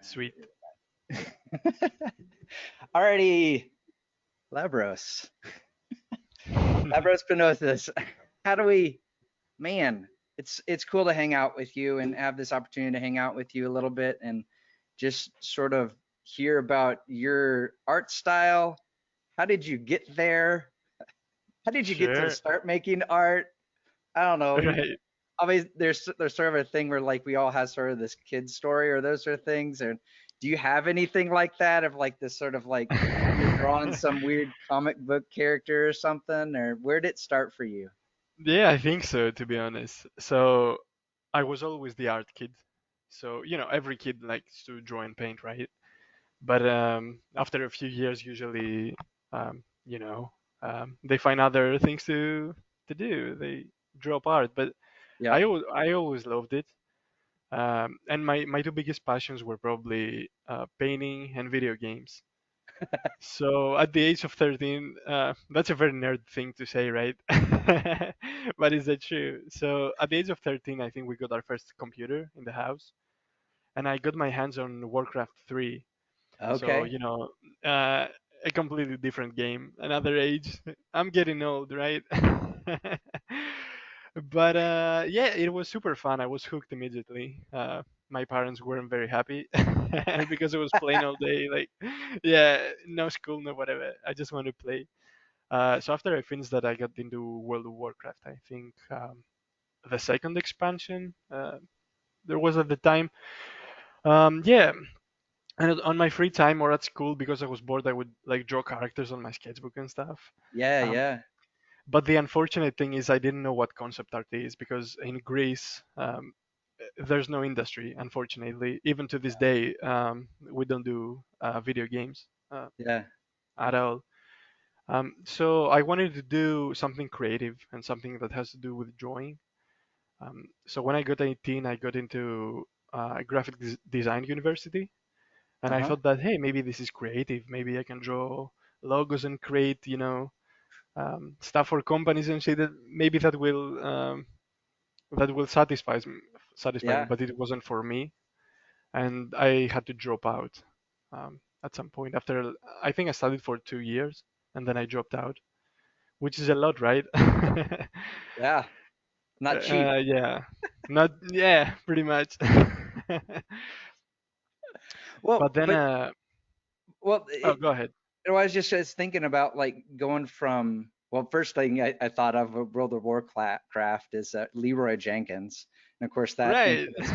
Sweet. Alrighty, Labros. Labros Penousis. How do we, man, it's cool to hang out with you and have this opportunity to hang out with you a little bit and just sort of hear about your art style. How did you get there? How did you get to Sure. start making art? I don't know. Right. Obviously there's sort of a thing where like we all have sort of this kid story or those sort of things. And do you have anything like that of like this sort of like you're drawing some weird comic book character or something, or where did it start for you? Yeah, I think so, to be honest. So I was always the art kid. So, every kid likes to draw and paint, right? But after a few years, usually, um, you know, they find other things to do. They drop art. But Yep. I always loved it. And my two biggest passions were probably painting and video games. So at the age of 13, that's a very nerd thing to say, right? But is that true? So at the age of 13, I think we got our first computer in the house, and I got my hands on Warcraft 3. So, Okay. uh, a completely different game, another age. I'm getting old, right? But yeah, it was super fun. I was hooked immediately. My parents weren't very happy because I was playing all day. Like, yeah, no school, no whatever. I just want to play. So after I finished that, I got into World of Warcraft. I think the second expansion there was at the time. Yeah, and on my free time or at school, because I was bored, I would like draw characters on my sketchbook and stuff. Yeah, Um, yeah. but the unfortunate thing is I didn't know what concept art is because in Greece there's no industry, unfortunately. Even to this day, we don't do video games Yeah. at all. So I wanted to do something creative and something that has to do with drawing. So when I got 18, I got into graphic design university, and I Uh-huh. thought that, hey, maybe this is creative. Maybe I can draw logos and create, stuff for companies and shit. That maybe that will satisfy me. Yeah. But it wasn't for me, and I had to drop out at some point. After I think I studied for 2 years, and then I dropped out, which is a lot, right? Yeah. Not cheap. Yeah, not yeah, pretty much. Well, But then, but well, oh, go ahead. I was just thinking about like going from, well, first thing I thought of World of Warcraft is Leroy Jenkins, and of course that Right. infamous.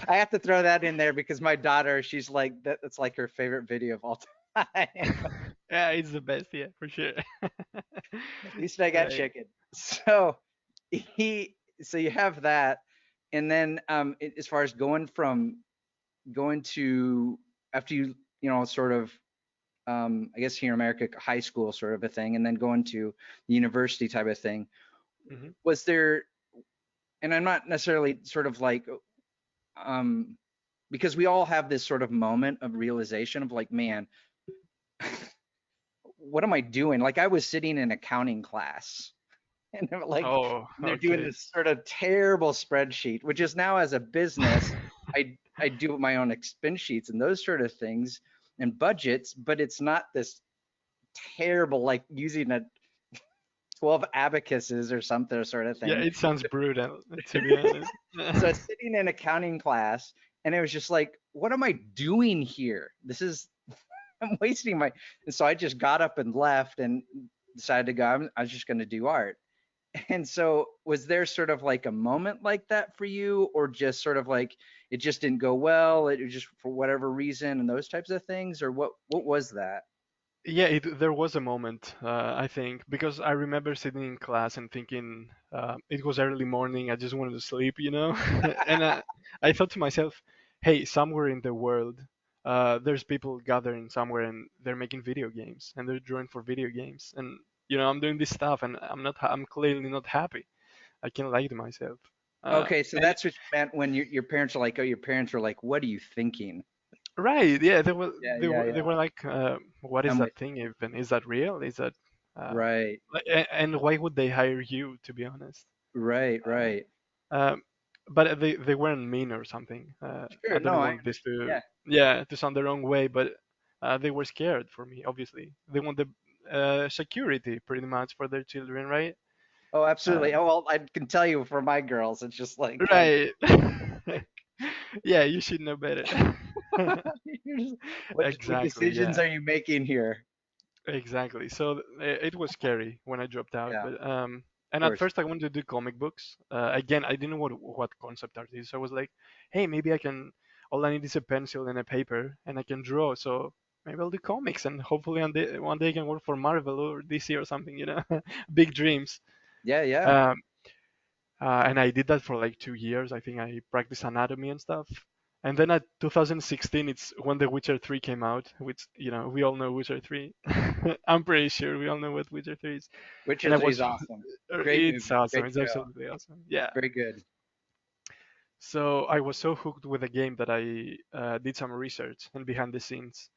I have to throw that in there because my daughter, she's like that's like her favorite video of all time. Yeah, it's the best. Yeah, for sure. At least I got Right. chicken. So he, so you have that, and then as far as going to after sort of I guess here in America, high school sort of a thing, and then going to the university type of thing. Hmm. Was there, and I'm not necessarily sort of like, um, because we all have this sort of moment of realization of like, man, what am I doing? Like I was sitting in accounting class and they're like, Oh, they're doing okay. this sort of terrible spreadsheet, which is now as a business, I do my own expense sheets and those sort of things and budgets, but it's not this terrible like using a 12 abacuses or something sort of Yeah, thing. it sounds brutal, to be honest. So I was sitting in accounting class and it was just like, what am I doing here? This is, I'm wasting my, and so I just got up and left and decided to go, I was just going to do art. And so was there sort of like a moment like that for you, or just sort of like it just didn't go well, it was just for whatever reason and those types of things, or what was that? Yeah, there was a moment, I think, because I remember sitting in class and thinking it was early morning, I just wanted to sleep, and I thought to myself, hey, somewhere in the world, there's people gathering somewhere and they're making video games and they're drawing for video games, and I'm doing this stuff and I'm clearly not happy. I can't lie to myself. Okay, so And that's what you meant when your parents are like, oh, your parents were like, what are you thinking? right, yeah, they were Yeah, they yeah, were they yeah. were like, what is I'm that with thing even? Is that real? Is that uh, right, and why would they hire you, to be honest? right, Uh, right. um, but they weren't mean or something. I Sure. No, don't I want this understand. to Yeah. yeah to sound the wrong way, but they were scared for me. Obviously, they want the security pretty much for their children, right? Oh, Uh, absolutely. Oh, well, I can tell you for my girls, it's just like, right. like Yeah, you should know better. you're just, what Exactly. decisions Yeah. are you making here? Exactly. So it was scary when I dropped out, Yeah, of but and at course. first I wanted to do comic books. Again, I didn't know what concept art is. So I was like, hey, maybe I can. All I need is a pencil and a paper, and I can draw. So maybe I'll do comics, and hopefully one day I can work for Marvel or DC or something. Big dreams. Yeah, yeah. Um, and I did that for like 2 years. I think I practiced anatomy and stuff. And then at 2016, it's when The Witcher 3 came out, which we all know Witcher 3. I'm pretty sure we all know what Witcher 3 is. And Witcher I 3 is was, awesome. Great it's movie, awesome. great It's show. absolutely awesome. Yeah. Very good. So I was so hooked with the game that I did some research and behind the scenes,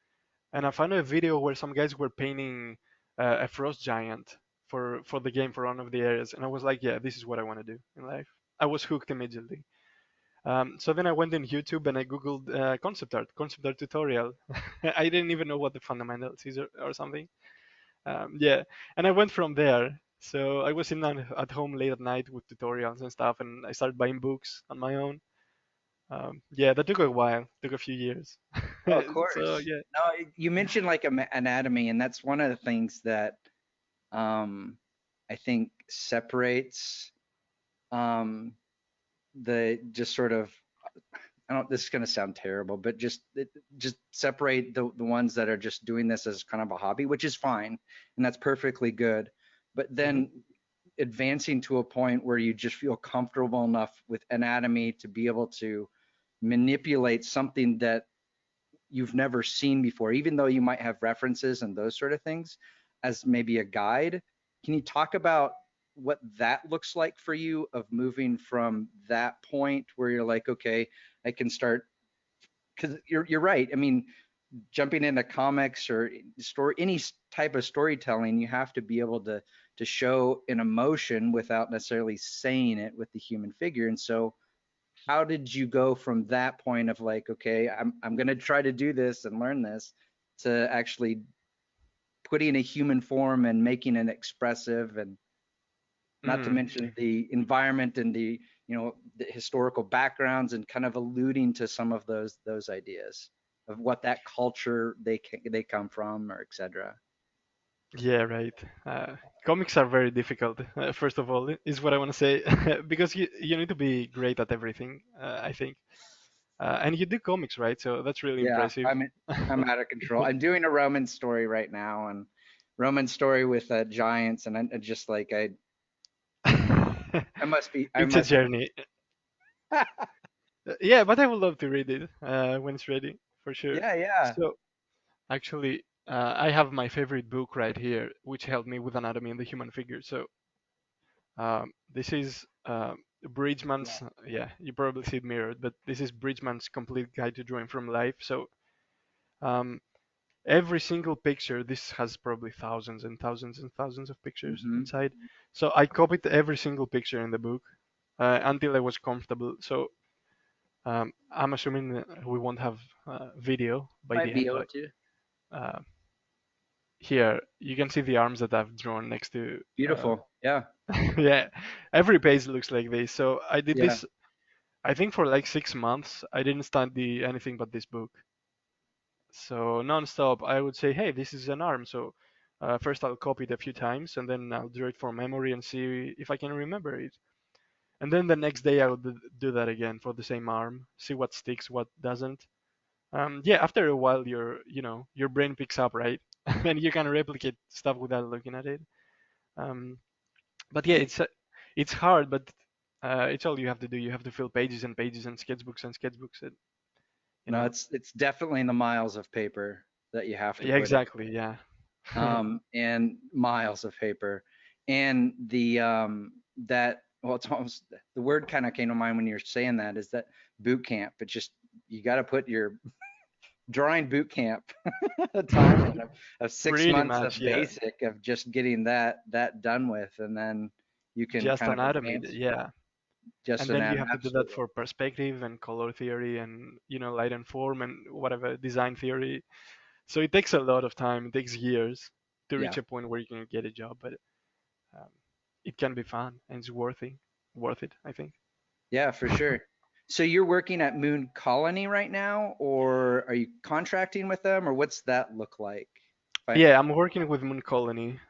and I found a video where some guys were painting a frost giant for the game for one of the areas, and I was like, yeah, this is what I want to do in life. I was hooked immediately. So then I went on YouTube and I googled concept art tutorial. I didn't even know what the fundamentals is or something. Yeah, and I went from there. So I was at home late at night with tutorials and stuff, and I started buying books on my own. Yeah, that took a while, took a few years. Oh, of So course. yeah. No, you mentioned like anatomy, and that's one of the things that um, I think separates um, the just sort of I don't. This is going to sound terrible, but just separate the ones that are just doing this as kind of a hobby, which is fine, and that's perfectly good. But Hmm. then advancing to a point where you just feel comfortable enough with anatomy to be able to manipulate something that you've never seen before, even though you might have references and those sort of things as maybe a guide. Can you talk about what that looks like for you of moving from that point where you're like, okay, I can start because you're right. I mean, jumping into comics or story, any type of storytelling, you have to be able to show an emotion without necessarily saying it with the human figure. And so how did you go from that point of like, okay, I'm going to try to do this and learn this to actually putting a human form and making it expressive, and not to Mm. mention the environment and the historical backgrounds and kind of alluding to some of those ideas of what that culture they come from or etc. Yeah, right. Comics are very difficult. First of all, is what I want to say, because you need to be great at everything. I think, and you do comics, right? So that's really Yeah, impressive. I'm out of control. I'm doing a Roman story right now, and Roman story with giants, and I just like I It's a must be. journey. Yeah, but I would love to read it when it's ready, for sure. Yeah, yeah. So actually, I have my favorite book right here, which helped me with anatomy and the human figure. So this is Yeah. Bridgman's. Yeah, you probably see it mirrored, but this is Bridgman's complete guide to drawing from life. So um, every single picture, this has probably thousands and thousands and thousands of pictures Hmm. inside. So I copied every single picture in the book until I was comfortable. So I'm assuming that we won't have video by Might the be end, able but to. uh, here you can see the arms that I've drawn next to. Beautiful. Yeah. Yeah, every page looks like this. So I did Yeah. this. I think for like 6 months, I didn't study anything but this book. So non-stop, I would say, hey, this is an arm. So first I'll copy it a few times, and then I'll draw it for memory and see if I can remember it. And then the next day I would do that again for the same arm, see what sticks, what doesn't. Yeah, after a while, your brain picks up, right? And you can replicate stuff without looking at it. Um, but yeah, it's hard, but it's all you have to do. You have to fill pages and pages and sketchbooks, and you No, know. it's definitely the miles of paper that you have to Yeah, put in. exactly. Yeah. And miles of paper, and the that well, it's almost the word kind of came to mind when you're saying that is that boot camp. It just you got to put your drawing boot camp time in of six Pretty months much, of yeah. basic of just getting that done with, and then you can Just kind of anatomy. advance. Yeah. just And an then you atom, have to do that absolutely. for perspective and color theory and light and form and whatever design theory. So it takes a lot of time. It takes years to Yeah, reach a point where you can get a job, but um, it can be fun and it's worth it, I think. yeah, for sure. So you're working at Moon Colony right now, or are you contracting with them, or what's that look like? If I, Yeah, I'm working with Moon Colony.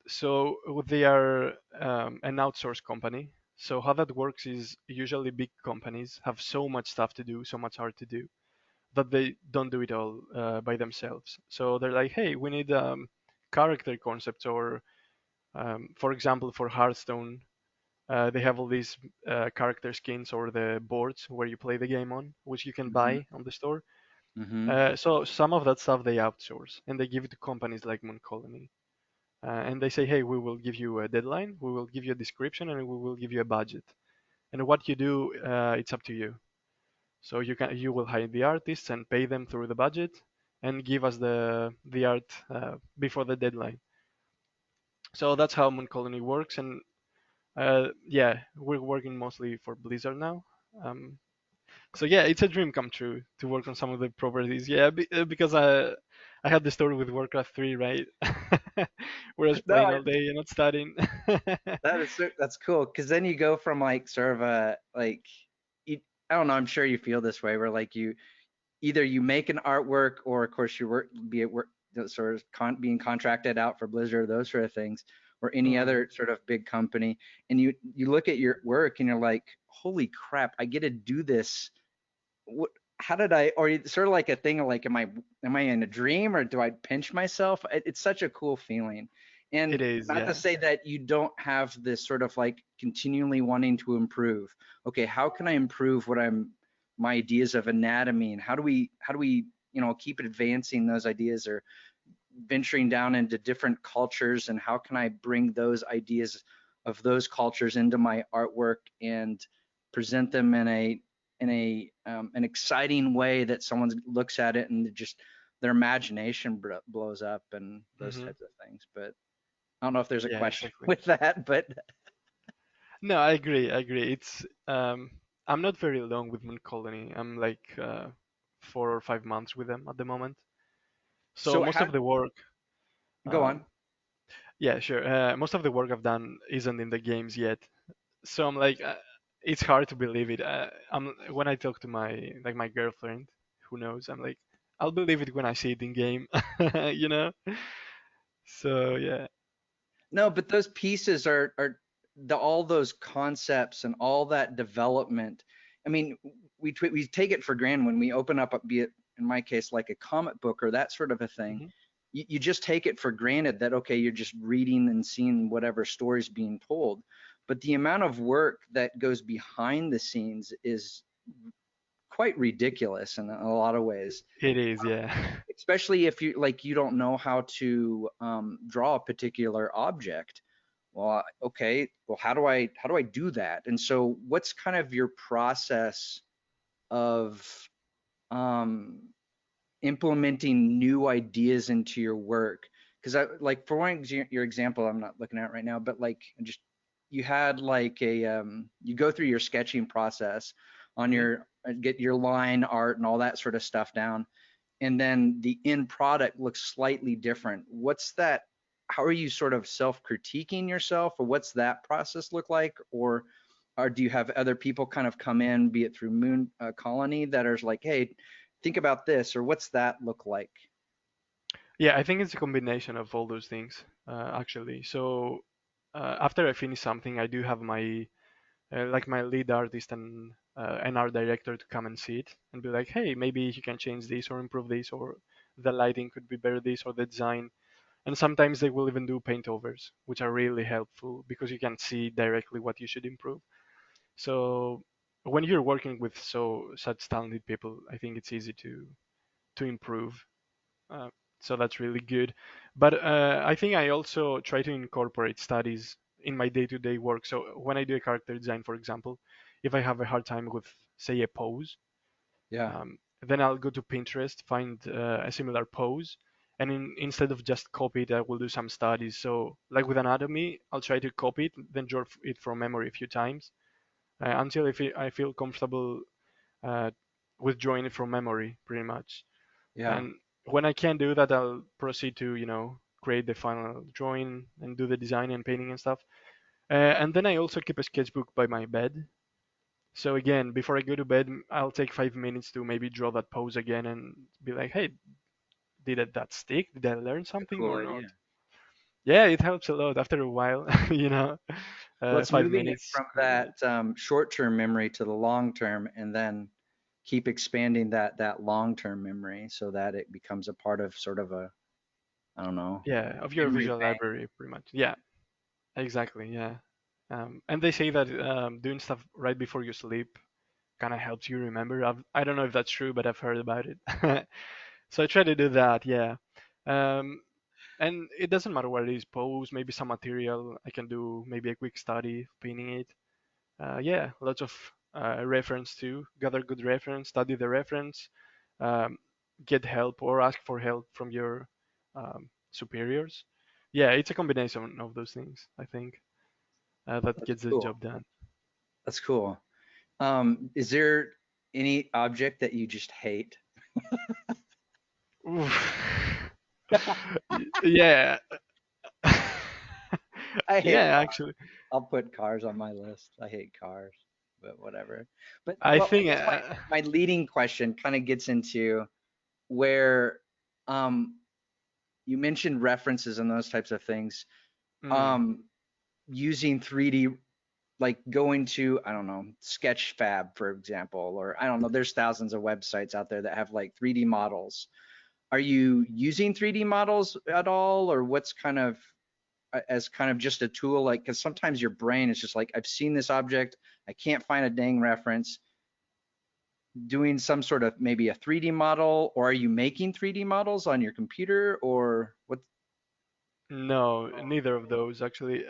So they are an outsourced company. So how that works is usually big companies have so much stuff to do, so much art to do, that they don't do it all by themselves. So they're like, hey, we need character concepts, or for example, for Hearthstone, they have all these character skins or the boards where you play the game on, which you can hmm buy on the store. hmm So some of that stuff they outsource and they give it to companies like Moon Colony. And they say, hey, we will give you a deadline, we will give you a description, and we will give you a budget. And what you do, it's up to you. So you will hire the artists and pay them through the budget, and give us the art before the deadline. So that's how Moon Colony works. And yeah, we're working mostly for Blizzard now. Um, so yeah, it's a dream come true to work on some of the properties. Yeah, because I had the story with Warcraft 3, right? Where I was No, playing all day and not studying. that's cool because then you go from like sort of a like you, I don't know. I'm sure you feel this way where like you either you make an artwork or of course you work be it work sort of being contracted out for Blizzard, those sort of things, or any Hmm. other sort of big company, and you look at your work and you're like, holy crap, I get to do this. What, how did I, or it's sort of like a thing of like, am I in a dream or do I pinch myself? It's such a cool feeling. It And is, not to yeah. say that you don't have this sort of like continually wanting to improve. Okay, how can I improve my ideas of anatomy, and how do we keep advancing those ideas or venturing down into different cultures, and how can I bring those ideas of those cultures into my artwork and present them in an exciting way that someone looks at it and just their imagination blows up and those Hmm. types of things. But I don't know if there's a Yeah, question exactly. with that, but No, I agree. I agree. I'm not very long with Moon Colony. I'm like 4 or 5 months with them at the moment. So so most how of the work, go on. um, yeah, sure. Most of the work I've done isn't in the games yet. So I'm like, it's hard to believe it. I'm when I talk to my girlfriend, who knows, I'm like, I'll believe it when I see it in game, you know. So yeah. No, but those pieces are all those concepts and all that development. I mean, we take it for granted when we open up, be it in my case like a comic book or that sort of a thing. Hmm. You just take it for granted that okay, you're just reading and seeing whatever story's being told. But the amount of work that goes behind the scenes is quite ridiculous in a lot of ways, It is, yeah. especially if you don't know how to draw a particular object. Well, okay, well, how do I do that? And so what's kind of your process of um, implementing new ideas into your work? Because I like for one your example I'm not looking at right now, but like just you had like you go through your sketching process on Hmm. your get your line art and all that sort of stuff down, and then the end product looks slightly different. What's that? How are you sort of self-critiquing yourself, or what's that process look like? Or do you have other people kind of come in, be it through Moon Colony, that are like, hey, think about this, or what's that look like? Yeah, I think it's a combination of all those things, actually. So after I finish something, I do have my lead artist and an art director to come and see it and be like, hey, maybe you can change this or improve this, or the lighting could be better this, or the design. And sometimes they will even do paint overs, which are really helpful because you can see directly what you should improve. So when you're working with such talented people, I think it's easy to improve. Uh, so that's really good. But I think I also try to incorporate studies in my day-to-day work. So when I do a character design, for example, if I have a hard time with, say, a pose, Yeah. um, then I'll go to Pinterest, find a similar pose, and instead of just copy it, I will do some studies. So like with anatomy, I'll try to copy it, then draw it from memory a few times, until I feel comfortable uh, with drawing it from memory, pretty much. Yeah, And when I can't do that, I'll proceed to, create the final drawing and do the design and painting and stuff. And then I also keep a sketchbook by my bed. So again, before I go to bed, I'll take 5 minutes to maybe draw that pose again and be like, hey, that stick? Did I learn that's a something cool or idea. not? Yeah, it helps a lot after a while, you know, Let's five moving it minutes, from maybe that not. short-term memory to the long-term, and then keep expanding that long-term memory so that it becomes a part of sort of a, I don't know, Yeah, of your memory visual bank. library, pretty much. Yeah, exactly. Yeah. And they say that doing stuff right before you sleep kind of helps you remember. I don't know if that's true, but I've heard about it. So I try to do that. Yeah. Um, and it doesn't matter what it is, pose, maybe some material. I can do maybe a quick study, painting it. Yeah, lots of reference too. Gather good reference, study the reference, um, get help or ask for help from your superiors. Yeah, it's a combination of those things, I think, that That's gets the cool. job done. That's cool. Is there any object that you just hate? Oof. Yeah. I hate Yeah, cars. actually, I'll put cars on my list. I hate cars, but whatever. But I well, I think. guess my leading question kind of gets into where um you mentioned references and those types of things. Mm, Um, using 3D, like going to, I don't know, Sketchfab, for example, or I don't know, there's thousands of websites out there that have like 3D models. Are you using 3D models at all, or what's kind of as kind of just a tool? Like, because sometimes your brain is just like, I've seen this object, I can't find a dang reference. Doing some sort of maybe a 3D model, or are you making 3D models on your computer, or what? no, neither of those actually.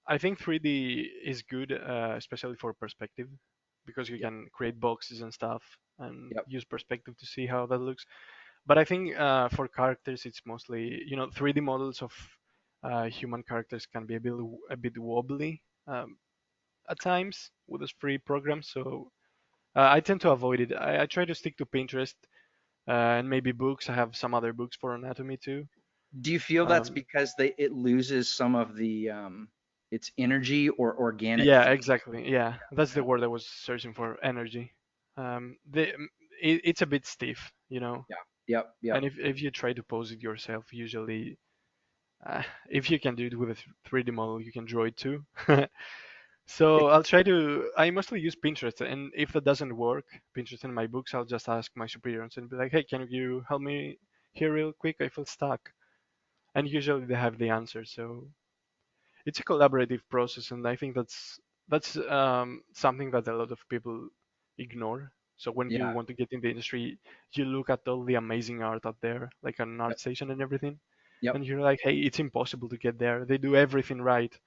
I think 3D is good, especially for perspective, because you Yep, can create boxes and stuff and yep. use perspective to see how that looks. But I think for characters, it's mostly 3D models of human characters can be a bit wobbly at times with those free programs. So I tend to avoid it. I try to stick to Pinterest and maybe books. I have some other books for anatomy too. Do you feel that's Um, because it loses some of the its energy or organic yeah, feel? exactly. Yeah, that's the Yeah, word I was searching for. Energy. It's a bit stiff, yeah, yep, and yep. if you try to pose it yourself, usually, if you can do it with a 3D model, you can draw it too. So I mostly use Pinterest, and if that doesn't work, Pinterest in my books, I'll just ask my superiors and be like, hey, can you help me here real quick? I feel stuck. And usually they have the answer. So it's a collaborative process, and I think that's something that a lot of people ignore. So when you Yeah, want to get in the industry, you look at all the amazing art out there, like an yep, art station and everything, yep. and you're like, hey, it's impossible to get there. They do everything right.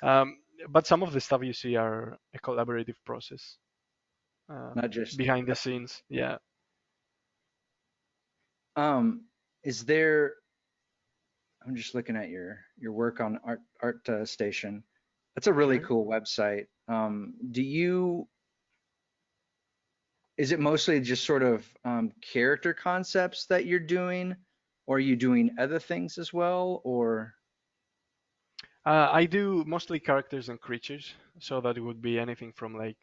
Um, but some of the stuff you see are a collaborative process Not just. behind the Yep. scenes. Yeah. Is there? I'm just looking at your work on Art Station. That's a really Sure. cool website. Is it mostly just sort of character concepts that you're doing, or are you doing other things as well, or? I do mostly characters and creatures, so that it would be anything from like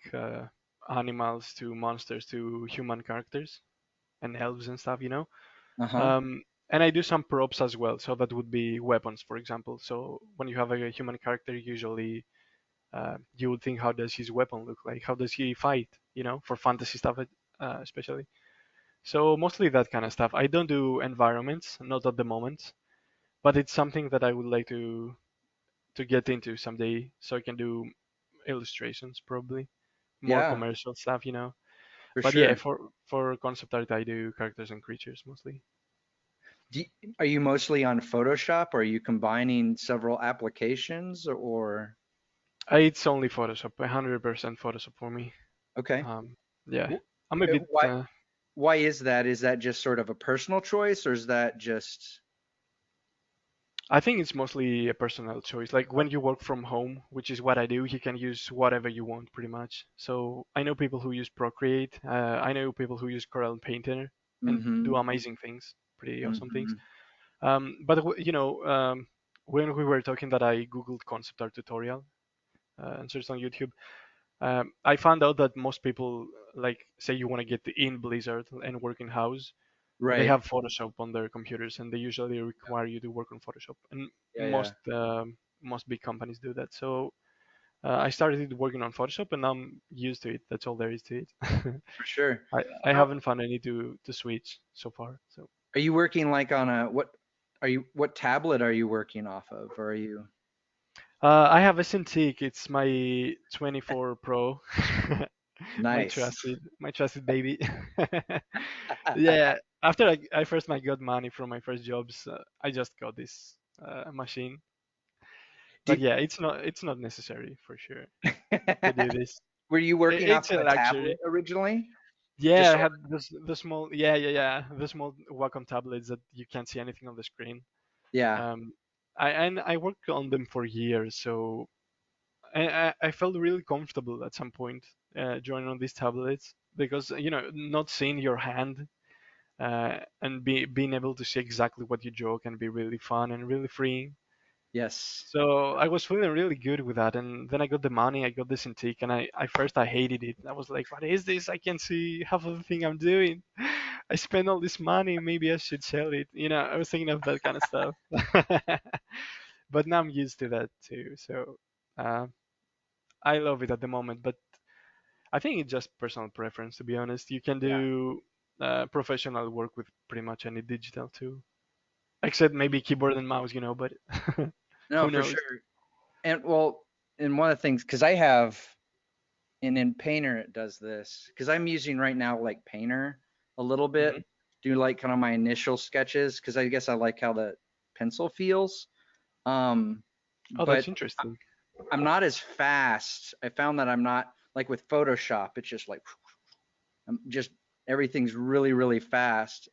animals to monsters to human characters and elves and stuff. Uh-huh. Um, and I do some props as well, so that would be weapons, for example. So when you have a human character, usually you would think, how does his weapon look like? How does he fight? For fantasy stuff, especially. So mostly that kind of stuff. I don't do environments, not at the moment, but it's something that I would like to get into someday, so I can do illustrations probably, more Yeah, commercial stuff. for But yeah, sure. for concept art, I do characters and creatures mostly. Are you mostly on Photoshop? Or are you combining several applications, or? It's only Photoshop, 100% Photoshop for me. Okay. Um, yeah, Wh- I'm a bit. Why why is that? Is that just sort of a personal choice, or is that just? I think it's mostly a personal choice. Like when you work from home, which is what I do, you can use whatever you want pretty much. So I know people who use Procreate. I know people who use Corel Painter and Mm-hmm. do amazing things, pretty awesome things. Mm-hmm. But when we were talking that I googled concept art tutorial and searched on YouTube, I found out that most people, like, say you want to get in Blizzard and work in house, they Right. have Photoshop on their computers, and they usually require you to work on Photoshop. And Yeah, yeah, most big companies do that. So I started working on Photoshop, and I'm used to it. That's all there is to it. for sure. I How haven't found any to switch so far. So are you working like on a what tablet are you working off of? Or are you I have a Cintiq. It's my 24 Pro, nice? my trusted baby. Yeah, after I first I got money from my first jobs, I just got this machine. But Did yeah, it's not necessary for sure to do this. were you working off It's of a a tablet luxury. originally? Yeah, Just I sort had the small, yeah, the small Wacom tablets that you can't see anything on the screen. yeah. Um, I worked on them for years, so I felt really comfortable at some point joining on these tablets because not seeing your hand and being able to see exactly what you draw can be really fun and really freeing. Yes. So I was feeling really good with that, and then I got the money, I got this antique, and I first I hated it. I was like, "What is this? I can't see half of the thing I'm doing. I spent all this money. Maybe I should sell it." I was thinking of that kind of stuff. But now I'm used to that too. So uh, I love it at the moment. But I think it's just personal preference, to be honest. You can Yeah. do professional work with pretty much any digital tool, except maybe keyboard and mouse, but No, who for knows? sure. And well, and one of the things, because I have, and in Painter it does this, because I'm using right now like Painter a little bit, Hmm. do like kind of my initial sketches, because I guess I like how the pencil feels. Um, Oh, that's but interesting. I'm not as fast. I found that I'm not like with Photoshop, it's just like I'm just everything's really, really fast.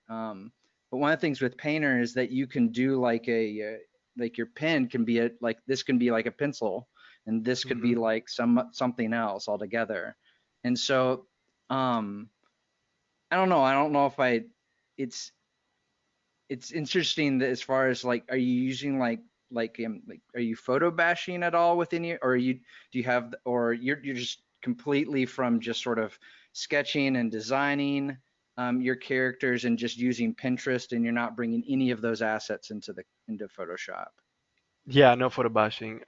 But one of the things with Painter is that you can do like like your pen can be like this can be like a pencil, and this could Hmm. be like something else altogether. And so um, I don't know. I don't know if I. It's it's interesting that as far as like, are you using like are you photo bashing at all within your, or are you do you have, or you're just completely from just sort of sketching and designing your characters and just using Pinterest, and you're not bringing any of those assets into Photoshop? Yeah, no photo bashing.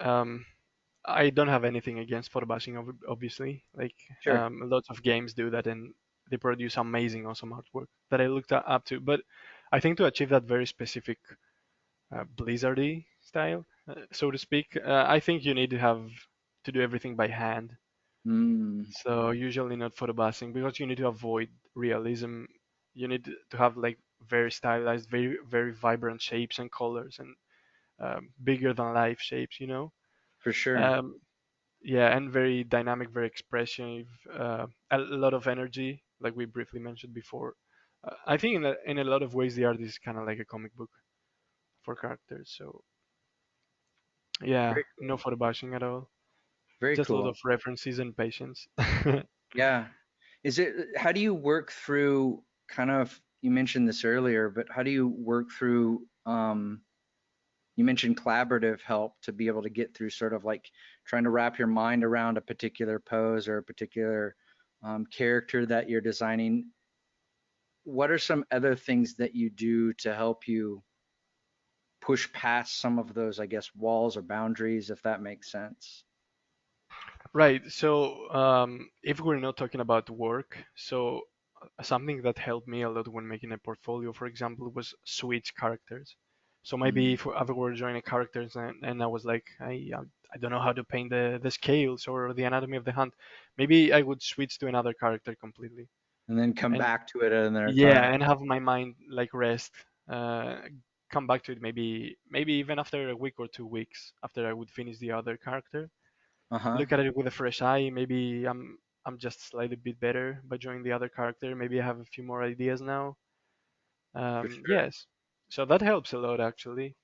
I don't have anything against photo bashing, obviously. Like, Sure. lots of games do that, and they produce amazing, awesome artwork that I looked up to. But I think to achieve that very specific Blizzardy style, so to speak, I think you need to do everything by hand. Mm, So usually not photo bashing because you need to avoid realism. You need to have like very stylized, very very vibrant shapes and colors and bigger than life shapes. for sure. Um, yeah, and very dynamic, very expressive, a lot of energy, like we briefly mentioned before. I think in a lot of ways the art is kind of like a comic book for characters. So yeah, Very no cool. photo bashing at all. Very Just a lot cool. of references and patience. Yeah. Is it, how do you work through kind of, you mentioned this earlier, but how do you work through you mentioned collaborative help to be able to get through sort of like trying to wrap your mind around a particular pose or a particular character that you're designing. What are some other things that you do to help you push past some of those, I guess, walls or boundaries, if that makes sense? Right. So, if we're not talking about work, so something that helped me a lot when making a portfolio, for example, was switch characters. So maybe Mm. if I were drawing a characters and I was like, I don't know how to paint the scales or the anatomy of the hand, maybe I would switch to another character completely. And then come And back to it at another yeah, time. and have my mind like rest. Uh, Come back to it maybe even after a week or 2 weeks after I would finish the other character, Uh-huh. look at it with a fresh eye. Maybe I'm just slightly bit better by joining the other character. Maybe I have a few more ideas now. For sure. Yes, so that helps a lot actually.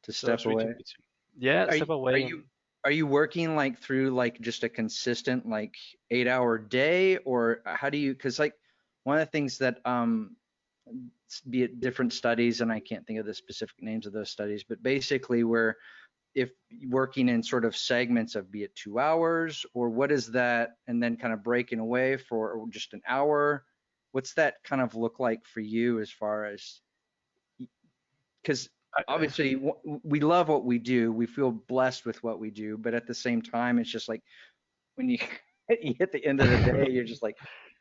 to So step switching away. between, yeah, Are you step are away you and are you working like through like just a consistent like 8 hour day, or how do you? Because like one of the things that be it different studies, and I can't think of the specific names of those studies, but basically where if working in sort of segments of be it 2 hours or what is that, and then kind of breaking away for just an hour, what's that kind of look like for you as far as, because I, obviously we love what we do, we feel blessed with what we do, but at the same time it's just like when you you hit the end of the day you're just like,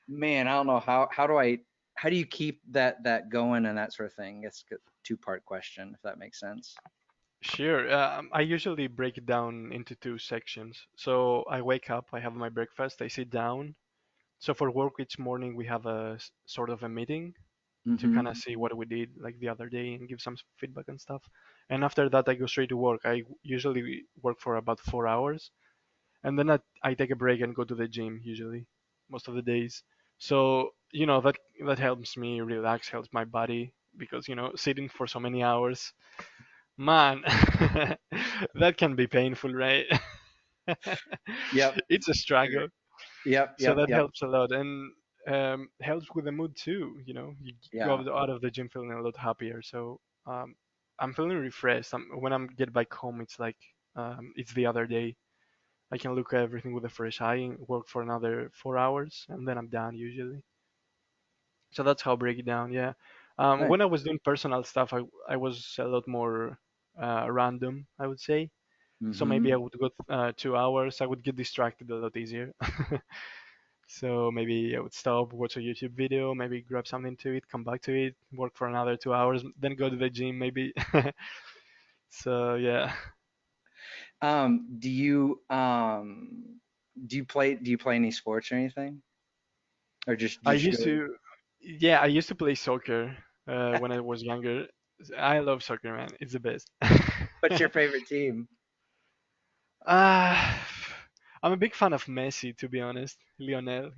man, I don't know how do you keep that going and that sort of thing. It's a two-part question, if that makes sense. Sure. I usually break it down into two sections. So I wake up, I have my breakfast, I sit down. So for work each morning, we have a sort of a meeting to Mm-hmm. kind of see what we did like the other day and give some feedback and stuff. And after that, I go straight to work. I usually work for about 4 hours, and then I take a break and go to the gym usually most of the days. So that helps me relax, helps my body because sitting for so many hours, man, that can be painful, right? Yep. It's a Sure. struggle. Yep. So Yep. that Yep. helps a lot and helps with the mood too. You go Yeah. out of the gym feeling a lot happier. So I'm feeling refreshed. When I'm get back home, it's like it's the other day. I can look at everything with a fresh eye and work for another 4 hours, and then I'm done usually. So that's how I break it down. Yeah. Nice. When I was doing personal stuff, I was a lot more random, I would say. So maybe Mm-hmm. I would go 2 hours. I would get distracted a lot easier. So maybe I would stop, watch a YouTube video, maybe grab something to eat, come back to it, work for another 2 hours, then go to the gym maybe. So yeah, Do you do you play any sports or anything, or I just used go? to, yeah, I used to play soccer when I was younger. I love soccer, man. It's the best. What's your favorite team? uh, I'm a big fan of Messi, to be honest. Lionel,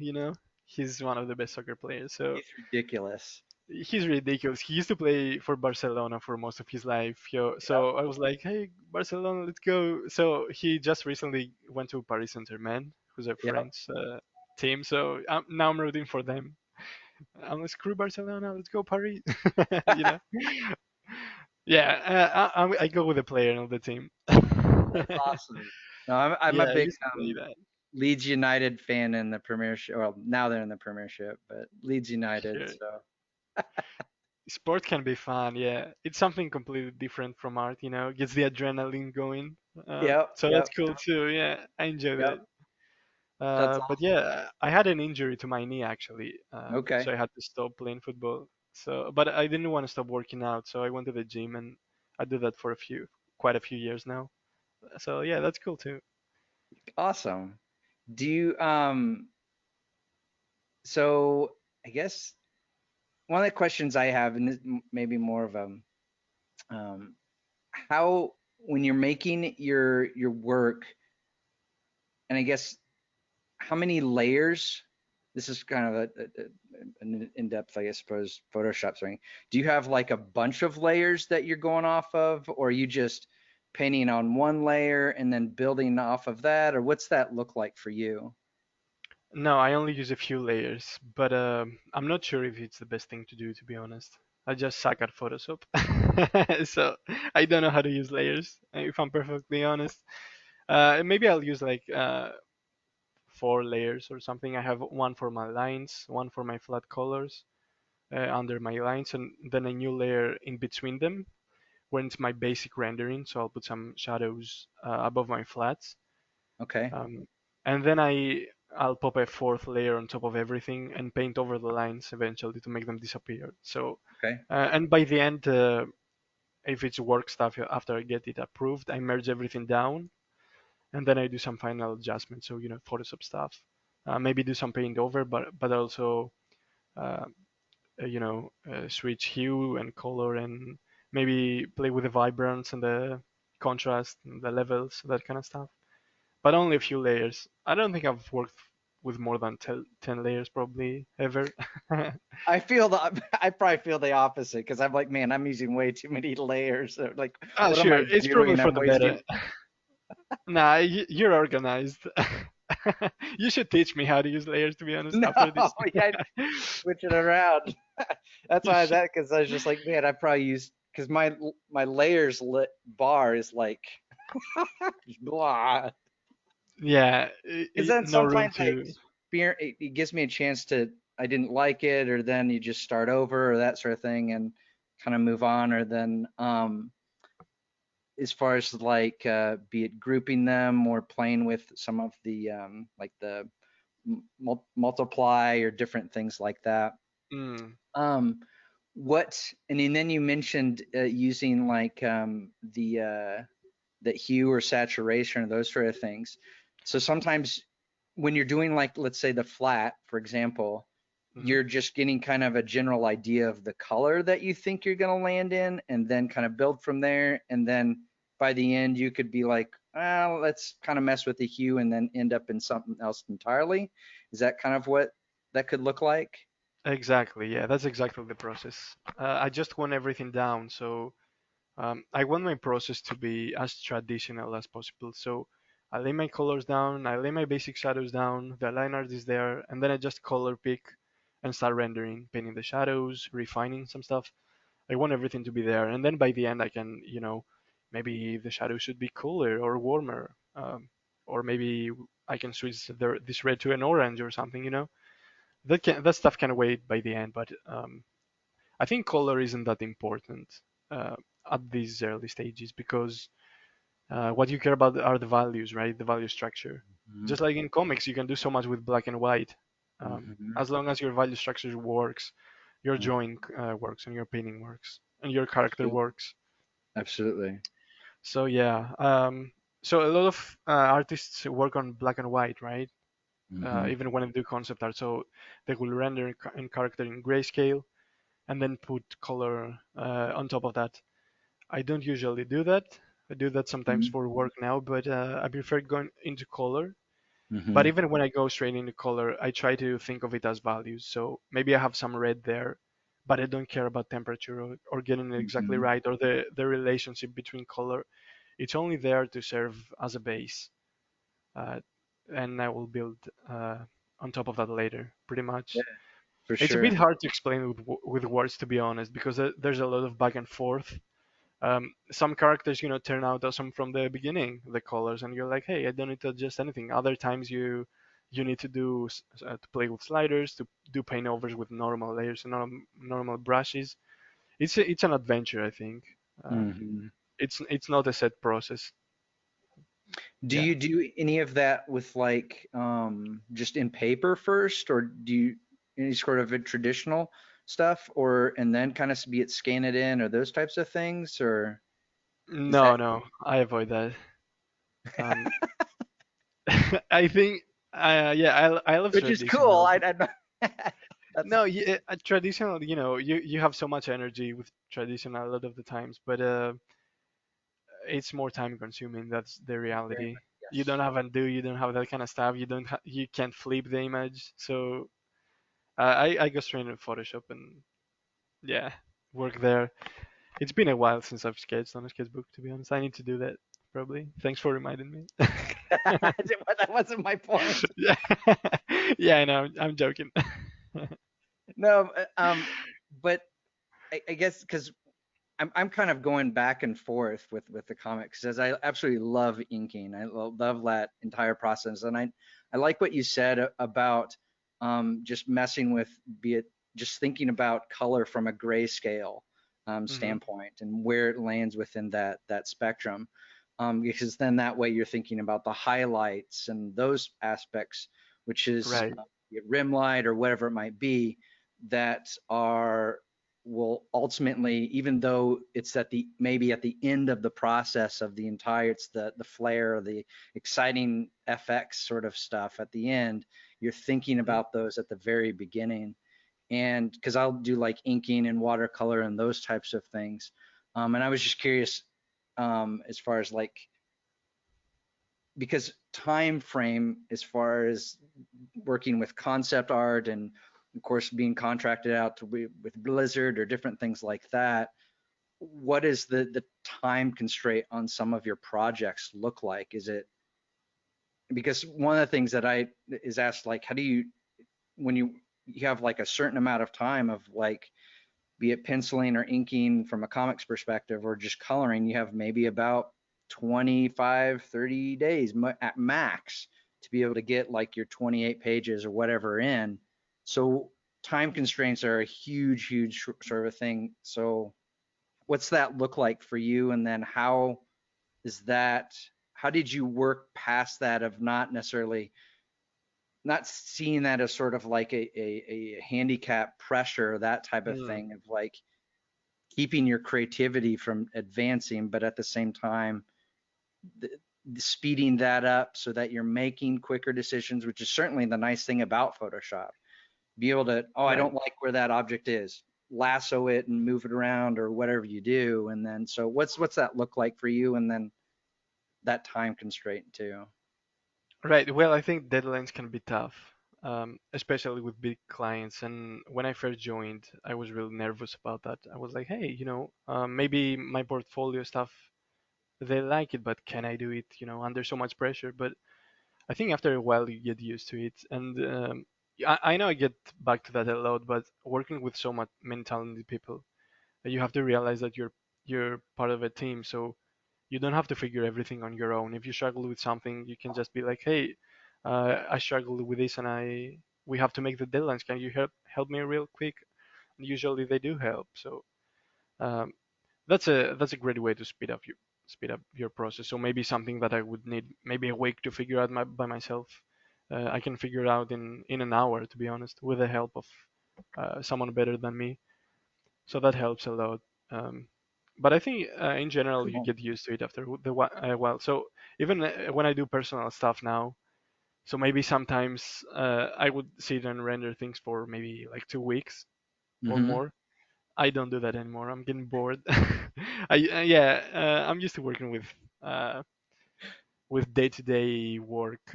he's one of the best soccer players. So He's ridiculous. he's ridiculous. He used to play for Barcelona for most of his life. Yep. So I was like, hey, Barcelona, let's go. So he just recently went to Paris Saint-Germain, who's a Yep. French team. So now I'm rooting for them. I'm like, screw Barcelona, let's go Paris. you know? Yeah, I go with the player, not the team. That's awesome. No, I'm a Yeah, I big used to play that. Leeds United fan in the Premiership. Well, now they're in the Premiership, but Leeds United. Sure. So Sport can be fun, yeah. It's something completely different from art, gets the adrenaline going. yep. So that's Yep. cool too, yeah. I enjoyed Yep. it. That's But awesome. yeah, I had an injury to my knee actually, Okay. so I had to stop playing football. So, but I didn't want to stop working out, so I went to the gym and I did that for quite a few years now. So yeah, that's cool too. Awesome. Do you so I guess one of the questions I have, and this maybe more of a um, how when you're making your work, and I guess how many layers? This is kind of an in-depth, I guess, suppose Photoshop thing. Do you have like a bunch of layers that you're going off of, or are you just painting on one layer and then building off of that, or what's that look like for you? No, I only use a few layers, but I'm not sure if it's the best thing to do, to be honest. I just suck at Photoshop, so I don't know how to use layers, if I'm perfectly honest. Maybe I'll use like 4 layers or something. I have one for my lines, one for my flat colors under my lines, and then a new layer in between them when it's my basic rendering. So I'll put some shadows above my flats, Okay. um, and then I'll pop a fourth layer on top of everything and paint over the lines eventually to make them disappear. So Okay. and by the end, if it's work stuff after I get it approved, I merge everything down and then I do some final adjustments. So Photoshop stuff. Maybe do some paint over, but also uh, switch hue and color and maybe play with the vibrance and the contrast and the levels, that kind of stuff. But only a few layers. I don't think I've worked with more than 10 layers probably ever. I probably feel the opposite because I'm like, man, I'm using way too many layers. So, like, Ah, what am sure, I it's probably doing? for I'm the better. wasting. Nah, you're organized. You should teach me how to use layers, to be honest, No, after this. yeah, switch it around. That's You why should- that because I was just like, man, I probably use because my layers lit bar is like blah. yeah, Because then no room sometimes to. it gives me a chance to I didn't like it, or then you just start over or that sort of thing and kind of move on, or then as far as like be it grouping them or playing with some of the like the multiply or different things like that. Mm, Um, what and then you mentioned using like the hue or saturation or those sort of things. So sometimes when you're doing like let's say the flat, for example, mhm. you're just getting kind of a general idea of the color that you think you're going to land in and then kind of build from there. And then by the end, you could be like, well, let's kind of mess with the hue and then end up in something else entirely. Is that kind of what that could look like? Exactly, yeah, that's exactly the process. I just want everything down, so I want my process to be as traditional as possible. So I lay my colors down, I lay my basic shadows down, the line art is there, and then I just color pick and start rendering, painting the shadows, refining some stuff. I want everything to be there, and then by the end I can, maybe the shadow should be cooler or warmer, or maybe I can switch this red to an orange or something. That stuff can wait by the end, but I think color isn't that important uh, at these early stages because what you care about are the values, right? The value structure. Mm-hmm. Just like in comics, you can do so much with black and white. Mm-hmm. As long as your value structure works, your drawing works, and your painting works, and your character Absolutely. works. Absolutely. So yeah, so a lot of artists work on black and white, right? Mm-hmm. Even when they do concept art, so they will render in character in grayscale and then put color on top of that. I don't usually do that. I do that sometimes for work now, but I prefer going into color. But Mm-hmm. even when I go straight into color, I try to think of it as values. So maybe I have some red there, but I don't care about temperature or getting it exactly Mm-hmm. right or the relationship between color. It's only there to serve as a base, uh, and I will build on top of that later, pretty Yeah, much. for It's a bit sure. hard to explain with words, to be honest, because there's a lot of back and forth. Some characters, turn out awesome from the beginning, the colors, and you're like, hey, I don't need to adjust anything. Other times you need to to play with sliders, to do paint overs with normal layers and normal brushes. It's an adventure, I think. Mm-hmm. It's not a set process. Do Yeah. you do any of that with like just in paper first, or do you any sort of a traditional stuff, or and then kind of be it scan it in, or those types of things, or is No, that no, I avoid that. Um, I think, yeah, I love which is cool. traditional. I that's No, yeah, traditional, you have so much energy with traditional a lot of the times, but it's more time consuming. That's the very reality. much You yes. don't have undo, you don't have that kind of stuff. You can't flip the image. So I go straight into Photoshop and yeah, work there. It's been a while since I've sketched on a sketchbook, to be honest. I need to do that probably. Thanks for reminding me. That wasn't my point. Yeah, yeah, I know. I'm joking. No, but I guess because I'm kind of going back and forth with the comics as I absolutely love inking. I love that entire process, and I like what you said about just messing with be it just thinking about color from a grayscale Hmm. standpoint and where it lands within that spectrum, because then that way you're thinking about the highlights and those aspects, which is Right. rim light or whatever it might be that are will ultimately, even though it's at the maybe at the end of the process of the entire, it's the flair, the exciting FX sort of stuff at the end. You're thinking Mhm. about those at the very beginning, and because I'll do like inking and watercolor and those types of things. And I was just curious as far as like because time frame as far as working with concept art and of course being contracted out to with Blizzard or different things like that, what is the time constraint on some of your projects look like? Is it, because one of the things that I is asked, like, how do you, when you have like a certain amount of time of like, be it penciling or inking from a comics perspective or just coloring, you have maybe about 25, 30 days at max to be able to get like your 28 pages or whatever in. So time constraints are a huge, huge sort of thing. So what's that look like for you? And then how is that, how did you work past that of not necessarily, not seeing that as sort of like a handicap pressure, that type of Mm, thing of like keeping your creativity from advancing, but at the same time, the, speeding that up so that you're making quicker decisions, which is certainly the nice thing about Photoshop. Be able to, oh, I right. don't like where that object is, lasso it and move it around or whatever you do. And then, so what's that look like for you? And then that time constraint too. Right. Well, I think deadlines can be tough, especially with big clients. And when I first joined, I was really nervous about that. I was like, hey, maybe my portfolio stuff, they like it, but can I do it, under so much pressure? But I think after a while you get used to it. And I know I get back to that a lot, but working with so much many talented people, you have to realize that you're part of a team. So you don't have to figure everything on your own. If you struggle with something, you can just be like, hey, I struggled with this and we have to make the deadlines. Can you help me real quick? And usually they do help. So um, that's a great way to speed up your process. So maybe something that I would need maybe a week to figure out by myself, I can figure it out in an hour, to be honest, with the help of someone better than me. So that helps a lot. Um, but I think in general you Cool. get used to it after a while. So even when I do personal stuff now, so maybe sometimes I would sit and render things for maybe like 2 weeks or Mm-hmm. more. I don't do that anymore. I'm getting bored. Yeah, I'm used to working uh, with day-to-day work,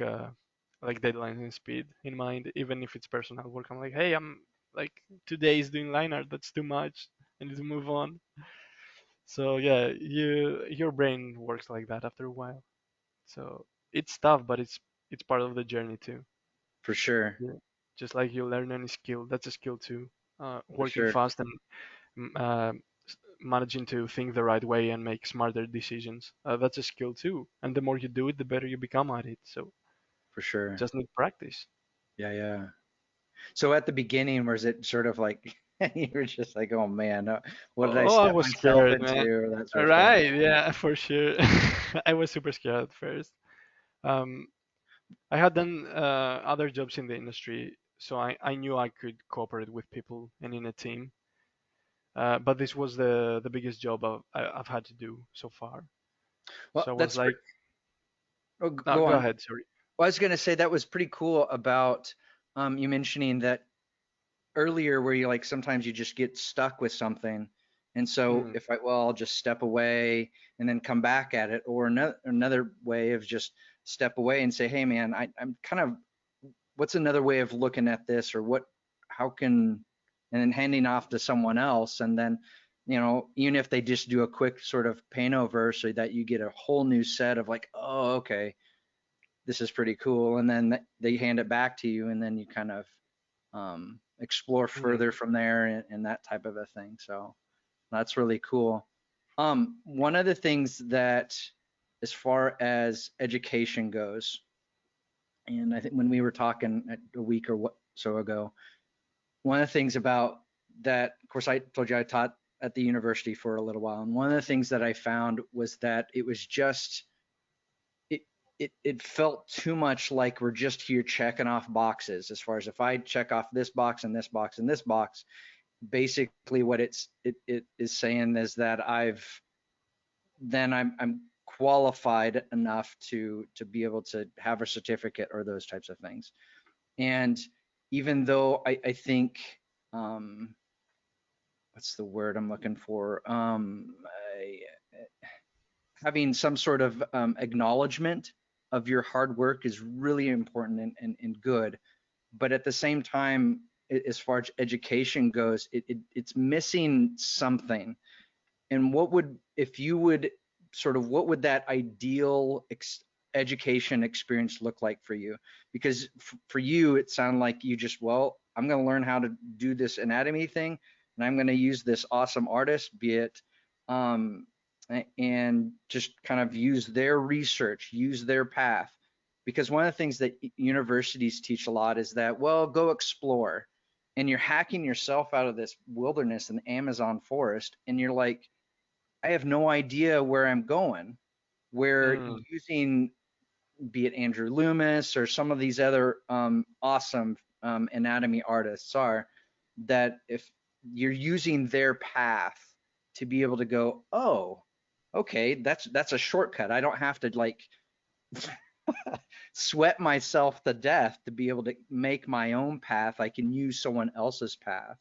like deadlines and speed in mind. Even if it's personal work, I'm like, hey, I'm like 2 days doing line art. That's too much. I need to move on. So yeah, your brain works like that after a while. So it's tough, but it's part of the journey too. For sure. Yeah. Just like you learn any skill, that's a skill too. For Working sure. fast and mm, uh, managing to think the right way and make smarter decisions, that's a skill too. And the more you do it, the better you become at it. So For sure. just need practice. Yeah. Yeah. So at the beginning, was it sort of like you were just like, oh man, what did I Oh, I step was myself scared, into, man. or that sort of thing? Right, yeah, for sure. I was super scared at first. Um, I had done other jobs in the industry, so I knew I could cooperate with people and in a team. But this was the biggest job I've had to do so far. Well, So I was that's like, oh, no, go go on. ahead, sorry. Well, I was going to say that was pretty cool about you mentioning that earlier, where you like sometimes you just get stuck with something, and so Mm, if I, well, I'll just step away and then come back at it, or another way of just step away and say, hey man, I'm kind of, what's another way of looking at this, or what, how can, and then handing off to someone else, and then even if they just do a quick sort of paint over so that you get a whole new set of like, oh okay, this is pretty cool, and then they hand it back to you, and then you kind of explore mm, further from there, and that type of a thing. So that's really cool. One of the things that, as far as education goes, and I think when we were talking a week or what so ago, one of the things about that, of course, I told you I taught at the university for a little while, and one of the things that I found was that it was just, it it felt too much like we're just here checking off boxes. As far as, if I check off this box and this box and this box, basically what it is saying is that I'm qualified enough to be able to have a certificate or those types of things. And even though I think, um, what's the word I'm looking for? Having some sort of acknowledgement of your hard work is really important and good, but at the same time, as far as education goes, it's missing something. And what would, if you would sort of, what would that ideal education experience look like for you? Because for you, it sounded like you just, well, I'm going to learn how to do this anatomy thing, and I'm going to use this awesome artist, be it, um, and just kind of use their research, use their path. Because one of the things that universities teach a lot is that, well, go explore. And you're hacking yourself out of this wilderness in the Amazon forest, and you're like, I have no idea where I'm going. Where Mm, using, be it Andrew Loomis or some of these other awesome anatomy artists are, that if you're using their path to be able to go, oh, okay, that's a shortcut. I don't have to like sweat myself to death to be able to make my own path. I can use someone else's path.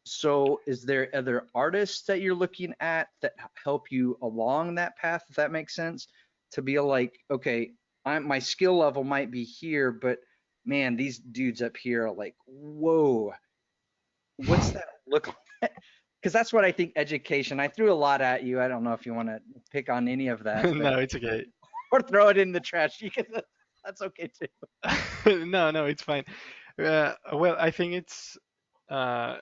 So is there other artists that you're looking at that help you along that path, if that makes sense? To be like, okay, my skill level might be here, but man, these dudes up here are like, whoa, what's that look like? Because that's what I think education. I threw a lot at you. I don't know if you want to pick on any of that, but no, it's okay. or throw it in the trash. You can. That's okay too. No, no, it's fine. Well, I think it's uh,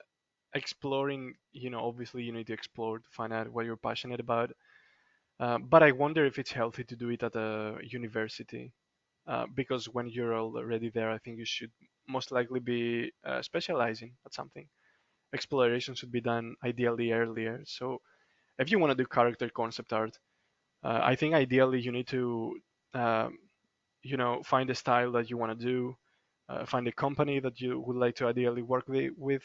exploring. Obviously, you need to explore to find out what you're passionate about. But I wonder if it's healthy to do it at a university, because when you're already there, I think you should most likely be specializing at something. Exploration should be done ideally earlier. So if you want to do character concept art, I think ideally you need to, um, find a style that you want to do, find a company that you would like to ideally work with,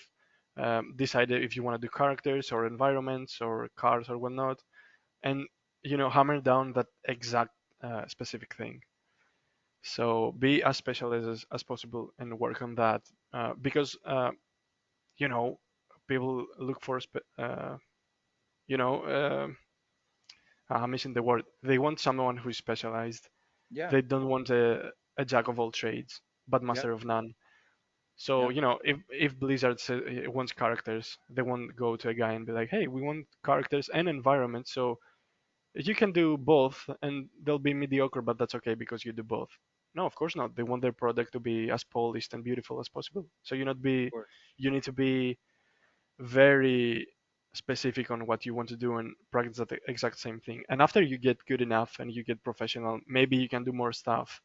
decide if you want to do characters or environments or cars or whatnot, and hammer down that exact specific thing. So be as specialized as possible and work on that, because you know people look for you know I'm missing the word. They want someone who is specialized. Yeah. They don't want a jack of all trades but Yep. master of none. So Yep. if Blizzard wants characters, they won't go to a guy and be like, hey, we want characters and environment, so you can do both and they'll be mediocre, but that's okay because you do both. No, of course not. They want their product to be as polished and beautiful as possible. So Of course. you need to be very specific on what you want to do and practice that exact same thing. And after you get good enough and you get professional, maybe you can do more stuff.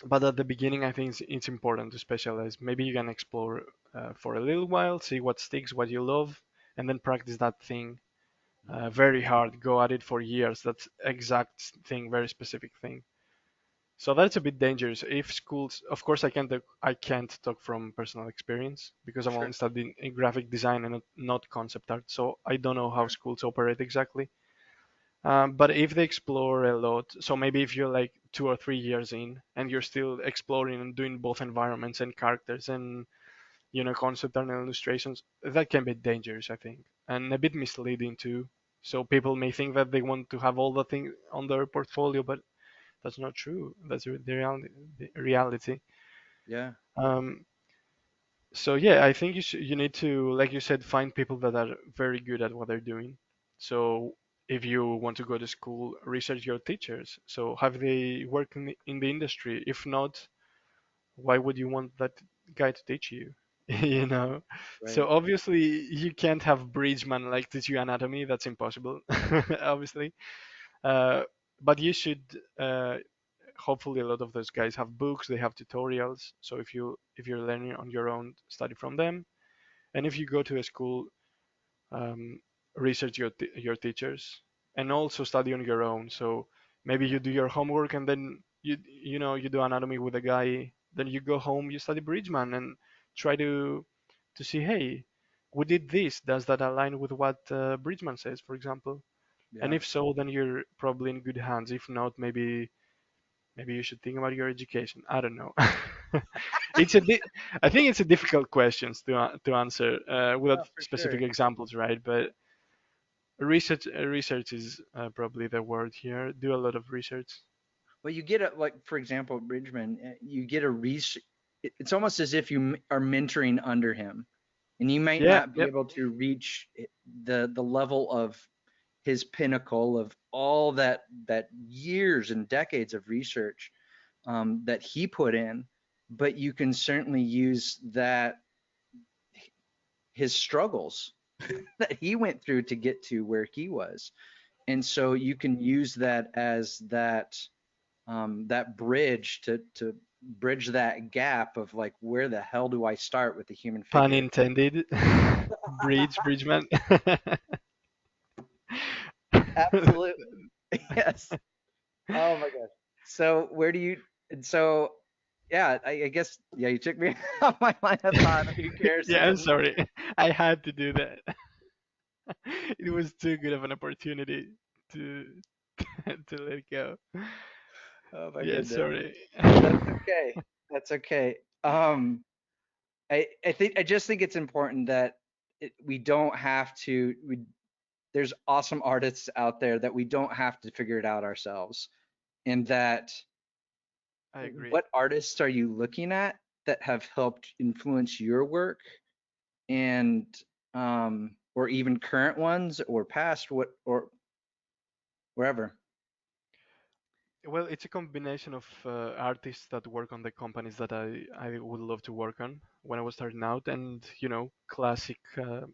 But at the beginning, I think it's important to specialize. Maybe you can explore for a little while, see what sticks, what you love, and then practice that thing very hard. Go at it for years. That exact thing, very specific thing. So that's a bit dangerous. If schools, of course, I can't talk from personal experience because I'm only Sure. studying in graphic design and not concept art. So I don't know how Sure. schools operate exactly. But if they explore a lot, so maybe if you're like 2 or 3 years in and you're still exploring and doing both environments and characters and concept art and illustrations, that can be dangerous, I think, and a bit misleading too. So people may think that they want to have all the things on their portfolio, but that's not true. That's the reality. The reality. Yeah. Um, so yeah, I think you need to, like you said, find people that are very good at what they're doing. So if you want to go to school, research your teachers. So have they worked in the industry? If not, why would you want that guy to teach you? you know. So Right. obviously you can't have Bridgman like teach you anatomy. That's impossible, obviously. Uh, but you should. Hopefully, a lot of those guys have books. They have tutorials. So if you're learning on your own, study from them. And if you go to a school, um, research your teachers, and also study on your own. So maybe you do your homework and then you do anatomy with a guy. Then you go home, you study Bridgman and try to see, hey, we did this. Does that align with what Bridgman says, for example? And Yeah. if so, then you're probably in good hands. If not, maybe you should think about your education. I don't know. it's a di- I think it's a difficult questions to answer without No, for specific sure. examples, right? But research is probably the word here. Do a lot of research. Well, you get a, like, for example, Bridgman, you get a it's almost as if you are mentoring under him, and you might Yeah, not be yep. able to reach the level of his pinnacle of all that years and decades of research that he put in, but you can certainly use that, his struggles that he went through to get to where he was, and so you can use that as that bridge to bridge that gap of like, where the hell do I start with the human Pun figure? intended. Bridgman. Absolutely. Yes. Oh my gosh. So where do you? And so yeah, I guess yeah, you took me off my line of thought. Who cares? Yeah, And I'm then sorry. I had to do that. It was too good of an opportunity to to let go. oh my Yeah, goodness, sorry. that's okay. That's okay. I just think it's important that we don't have to. There's awesome artists out there that we don't have to figure it out ourselves, and that I agree. what artists are you looking at that have helped influence your work, and or even current ones or past, what, or wherever. Well, it's a combination of artists that work on the companies that I would love to work on when I was starting out, and classic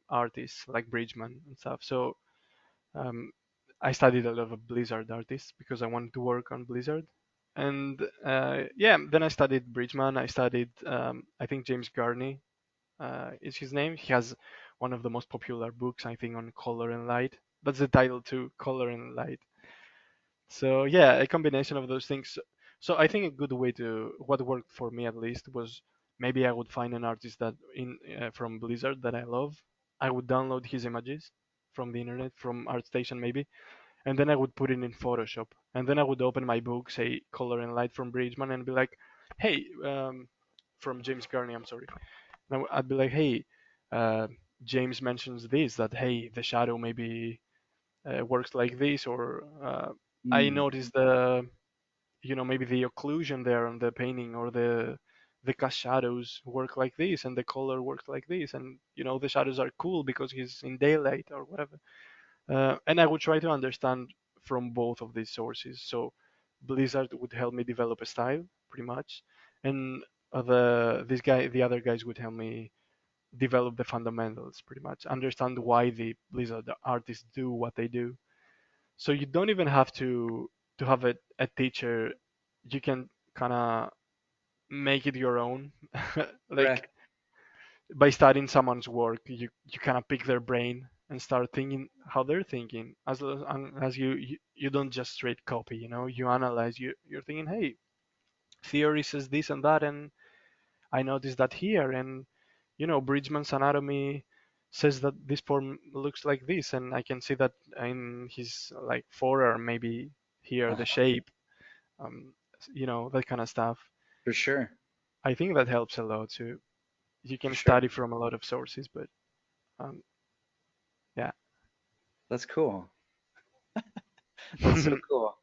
artists like Bridgman and stuff. So um, I studied a lot of Blizzard artists because I wanted to work on Blizzard, and yeah, then I studied Bridgman. I studied I think James Garney is his name. He has one of the most popular books I think on color and light. That's the title too, Color and Light. So yeah, a combination of those things. So I think a good way to what worked for me at least was maybe I would find an artist that in from Blizzard that I love. I would download his images from the internet, from ArtStation maybe, and then I would put it in Photoshop. And then I would open my book, say Color and Light from Bridgman, and be like, hey, from James Garney, I'm sorry. And I'd be like, hey, uh, James mentions this, that hey, the shadow maybe works like this, or I Mm, noticed maybe the occlusion there on the painting, or the cast shadows work like this, and the color works like this, and the shadows are cool because he's in daylight or whatever. And I would try to understand from both of these sources. So Blizzard would help me develop a style, pretty much, and the other guys would help me develop the fundamentals, pretty much, understand why the Blizzard artists do what they do. So you don't even have to have a teacher. You can kind of make it your own. Like correct. by studying someone's work, you kind of pick their brain and start thinking how they're thinking. As you don't just straight copy, you analyze. You're thinking, hey, theory says this and that, and I noticed that here, and Bridgman's anatomy says that this form looks like this, and I can see that in his like forearm, maybe here the Uh-huh. shape, that kind of stuff. For sure. I think that helps a lot too. You For can sure. study from a lot of sources, but um, yeah. That's cool. That's so cool.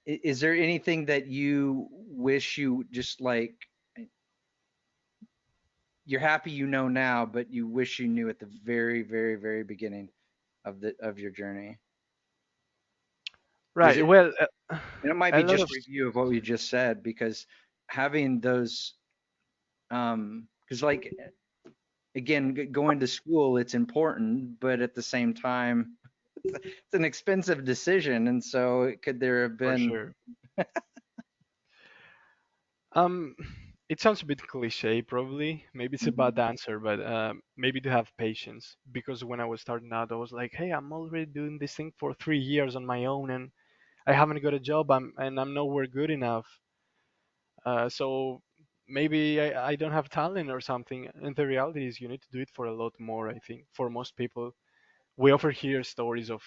Is there anything that you wish you just like, you're happy you know now, but you wish you knew at the very, very, very beginning of your journey? Is Right. it? Well, And it might a be lot just of review of what we just said, because having those, because like, again, going to school, it's important, but at the same time, it's an expensive decision, and so could there have for been? sure. Um, it sounds a bit cliche, probably. Maybe it's a bad Mhm. answer, but maybe to have patience. Because when I was starting out, I was like, "Hey, I'm already doing this thing for 3 years on my own, and I haven't got a job. I'm nowhere good enough. So maybe I don't have talent or something." And the reality is, you need to do it for a lot more. I think for most people, we often hear stories of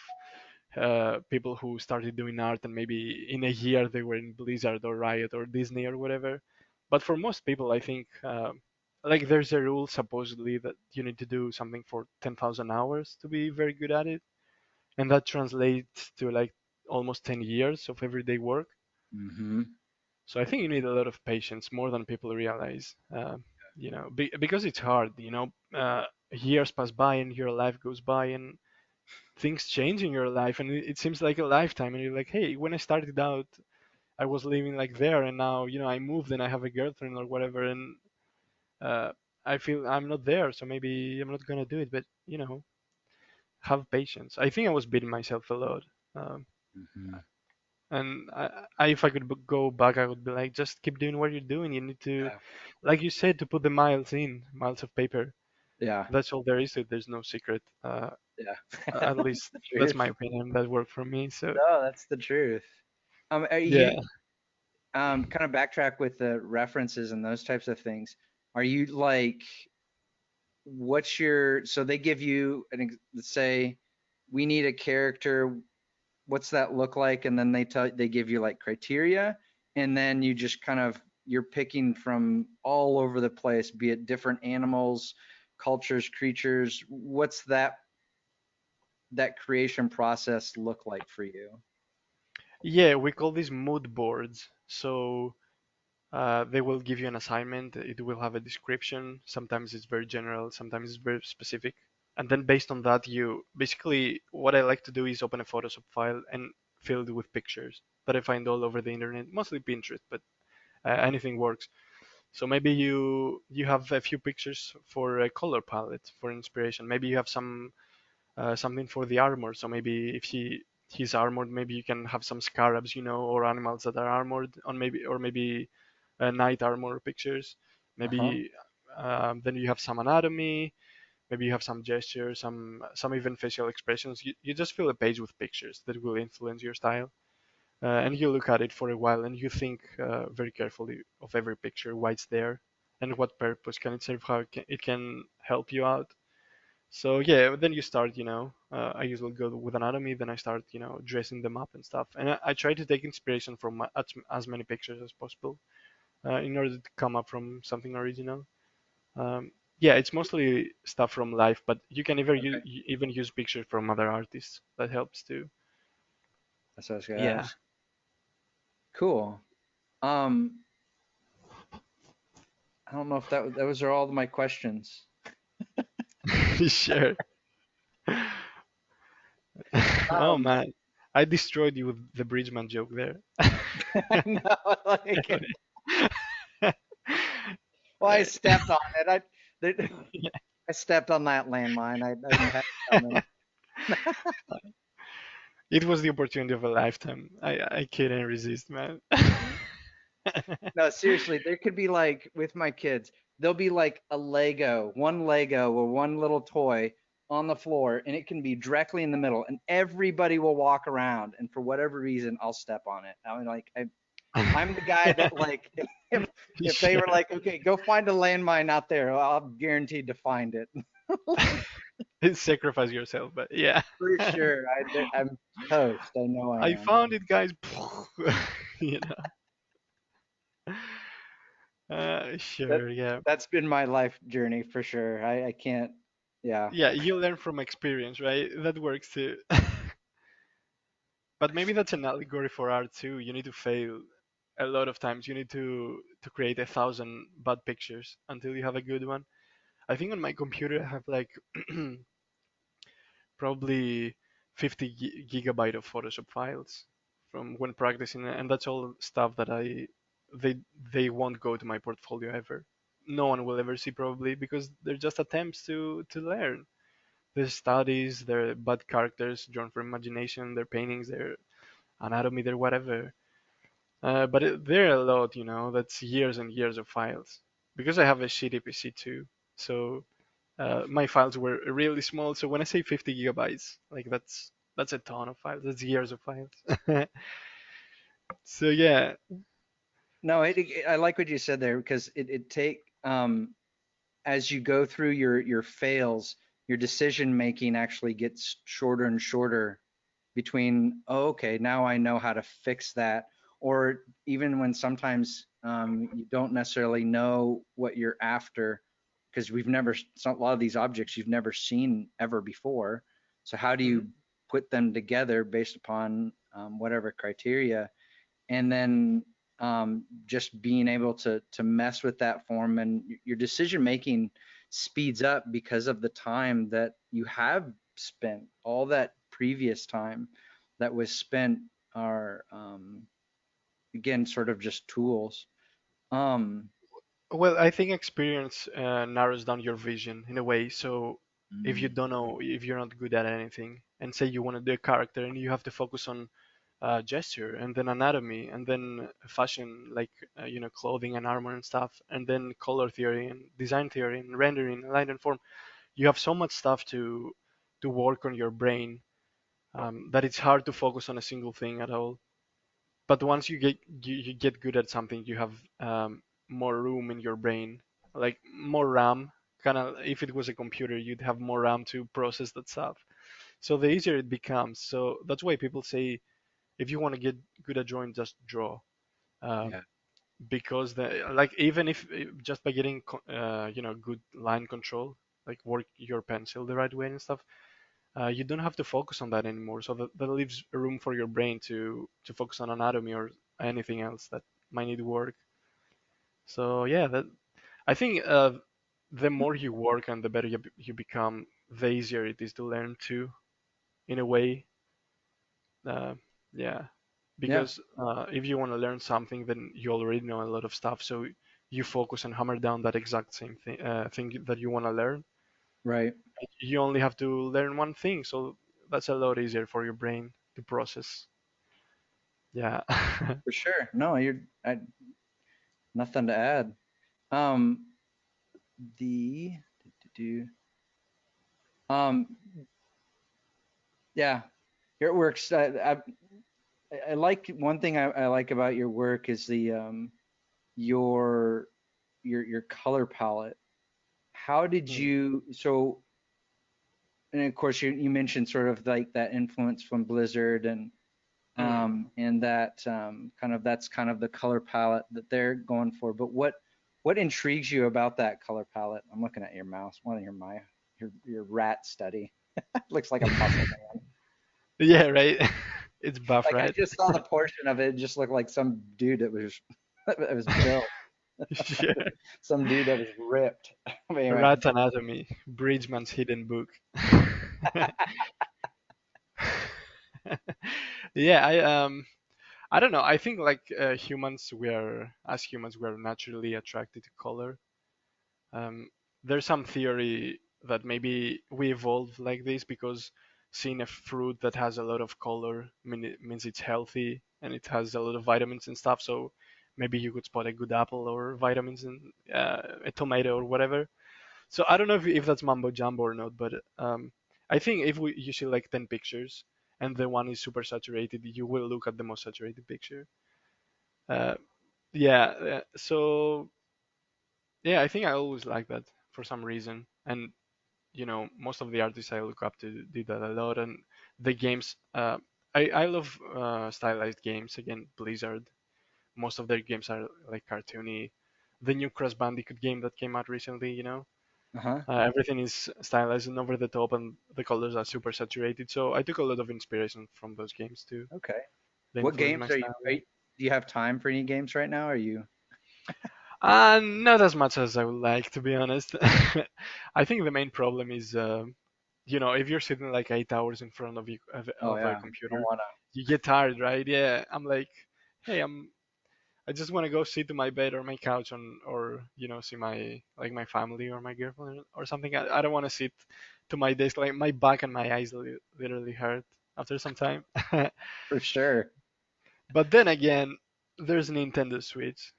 people who started doing art and maybe in a year they were in Blizzard or Riot or Disney or whatever. But for most people, I think like there's a rule supposedly that you need to do something for 10,000 hours to be very good at it, and that translates to like almost 10 years of everyday work. Mm-hmm. So I think you need a lot of patience, more than people realize. Because it's hard. Years pass by and your life goes by and things change in your life, and it seems like a lifetime. And you're like, hey, when I started out, I was living like there, and now I moved and I have a girlfriend or whatever, and uh, I feel I'm not there, so maybe I'm not gonna do it. But have patience. I think I was beating myself a lot. Um, Mm-hmm. And if I could go back, I would be like, just keep doing what you're doing. You need to, Yeah. like you said, to put the miles in, miles of paper. Yeah. That's all there is to it. There's no secret. Yeah. At That's least the that's truth. my opinion. That worked for me. So No, that's the truth. Are yeah, you kind of backtrack with the references and those types of things? Are you like, what's your, so they give you let's say we need a character, what's that look like? And then they give you like criteria, and then you just kind of, you're picking from all over the place, be it different animals, cultures, creatures. What's that creation process look like for you? yeah, we call these mood boards. So they will give you an assignment. It will have a description. Sometimes it's very general. Sometimes it's very specific. And then based on that, you basically what I like to do is open a Photoshop file and fill it with pictures that I find all over the internet, mostly Pinterest, but anything works. So maybe you have a few pictures for a color palette for inspiration. Maybe you have something for the armor. So maybe if he's armored, maybe you can have some scarabs, or animals that are armored on maybe knight armor pictures. Uh-huh. Maybe then you have some anatomy. Maybe you have some gestures, some even facial expressions. You just fill a page with pictures that will influence your style. And you look at it for a while and you think very carefully of every picture, why it's there, and what purpose can it serve, how it can help you out. So yeah, then you start, I usually go with anatomy, then I start, dressing them up and stuff. And I try to take inspiration from as many pictures as possible in order to come up from something original. Yeah, it's mostly stuff from life, but you can Okay. even use pictures from other artists. That helps too. That's what I was gonna Yeah, ask. Cool. Um, I don't know if those are all my questions. sure. Oh Um, man, I destroyed you with the Bridgman joke there. I know, like, well, I stepped on it. I stepped on that landmine. I didn't have it coming. It was the opportunity of a lifetime. I couldn't resist, man. No, seriously, there could be like with my kids, there'll be like one Lego or one little toy on the floor, and it can be directly in the middle, and everybody will walk around, and for whatever reason, I'll step on it. I mean, like I'm the guy that like if they were Sure. like, okay, go find a landmine out there, well, I'm guaranteed to find it. Sacrifice yourself, but yeah. For sure. I'm toast. I know I I am. found it, guys. you That sure, yeah. that's been my life journey for sure. I can't. Yeah. Yeah, you learn from experience, right? That works too. But maybe that's an allegory for art too. You need to fail a lot of times. You need to create 1,000 bad pictures until you have a good one. I think on my computer I have like probably 50 gigabyte of Photoshop files from when practicing, and that's all stuff that they they won't go to my portfolio ever. No one will ever see probably because they're just attempts to learn. Their studies, their bad characters drawn from imagination, their paintings, their anatomy, their whatever. But there are a lot, that's years and years of files. Because I have a shitty PC too, so my files were really small. So when I say 50 gigabytes, like that's a ton of files. That's years of files. So yeah, No, I like what you said there because it take as you go through your fails, your decision making actually gets shorter and shorter between, oh, okay, now I know how to fix that. Or even when sometimes you don't necessarily know what you're after because a lot of these objects you've never seen ever before. So how do you mhm. put them together based upon whatever criteria? and then just being able to mess with that form, and your decision making speeds up because of the time that you have spent. All that previous time that was spent are again sort of just tools. Um, Well, I think experience narrows down your vision in a way. So if you mm, don't know, if you're not good at anything, and say you want to do a character, and you have to focus on gesture, and then anatomy, and then fashion, like clothing and armor and stuff, and then color theory and design theory and rendering, and light and form. You have so much stuff to work on your brain that it's hard to focus on a single thing at all. But once you get good at something, you have more room in your brain, like more RAM. Kind of, if it was a computer, you'd have more RAM to process that stuff. So the easier it becomes. So that's why people say if you want to get good at drawing, just draw. Um, yeah, because like even if just by getting good line control, like work your pencil the right way and stuff, you don't have to focus on that anymore. So that leaves room for your brain to focus on anatomy or anything else that might need work. So yeah, that I think the more you work and the better you become, the easier it is to learn too, in a way. Uh, yeah, yeah, because if you want to learn something, then you already know a lot of stuff. So you focus and hammer down that exact same thing that you want to learn. right, You only have to learn one thing, so that's a lot easier for your brain to process. Yeah. for sure. No, nothing to add. Um, the do, um, yeah, your works. I like one thing I like about your work is the your your color palette. How did Mm, you so and of course you mentioned sort of like that influence from Blizzard mm. and that kind of that's kind of the color palette that they're going for. But what intrigues you about that color palette? I'm looking at your mouse, one of your rat study. Looks like a muscle man. Yeah, right. It's buff, Like I right? just saw the portion of it, it just looked like some dude that was that was built. Yeah. Some dude that was ripped. But anyway, Rat Anatomy, Bridgman's hidden book. Yeah, I don't know. I think like humans we are naturally attracted to color. Um, there's some theory that maybe we evolved like this because seeing a fruit that has a lot of color means it's healthy and it has a lot of vitamins and stuff. So maybe you could spot a good apple or vitamins in a tomato or whatever. So I don't know if that's mumbo jumbo or not, but I think if you see like 10 pictures and the one is super saturated, you will look at the most saturated picture. Uh, yeah, so yeah, I think I always like that for some reason. And most of the artists I look up to did that a lot. And the games, I love stylized games. Again, Blizzard. Most of their games are like cartoony. The new Crash Bandicoot game that came out recently, uh-huh. everything is stylized and over the top, and the colors are super saturated. So I took a lot of inspiration from those games too. Okay. They What influenced games my are you, style. Yeah. do you have time for any games right now? Are you Not as much as I would like, to be honest. I think the main problem is, if you're sitting like 8 hours in front of Oh a yeah, don't computer, wanna you get tired, right? Yeah, I'm like, hey, I just want to go sit to my bed or my couch or see my family or my girlfriend or something. I don't want to sit to my desk. Like my back and my eyes literally hurt after some time. for sure. But then again, there's Nintendo Switch.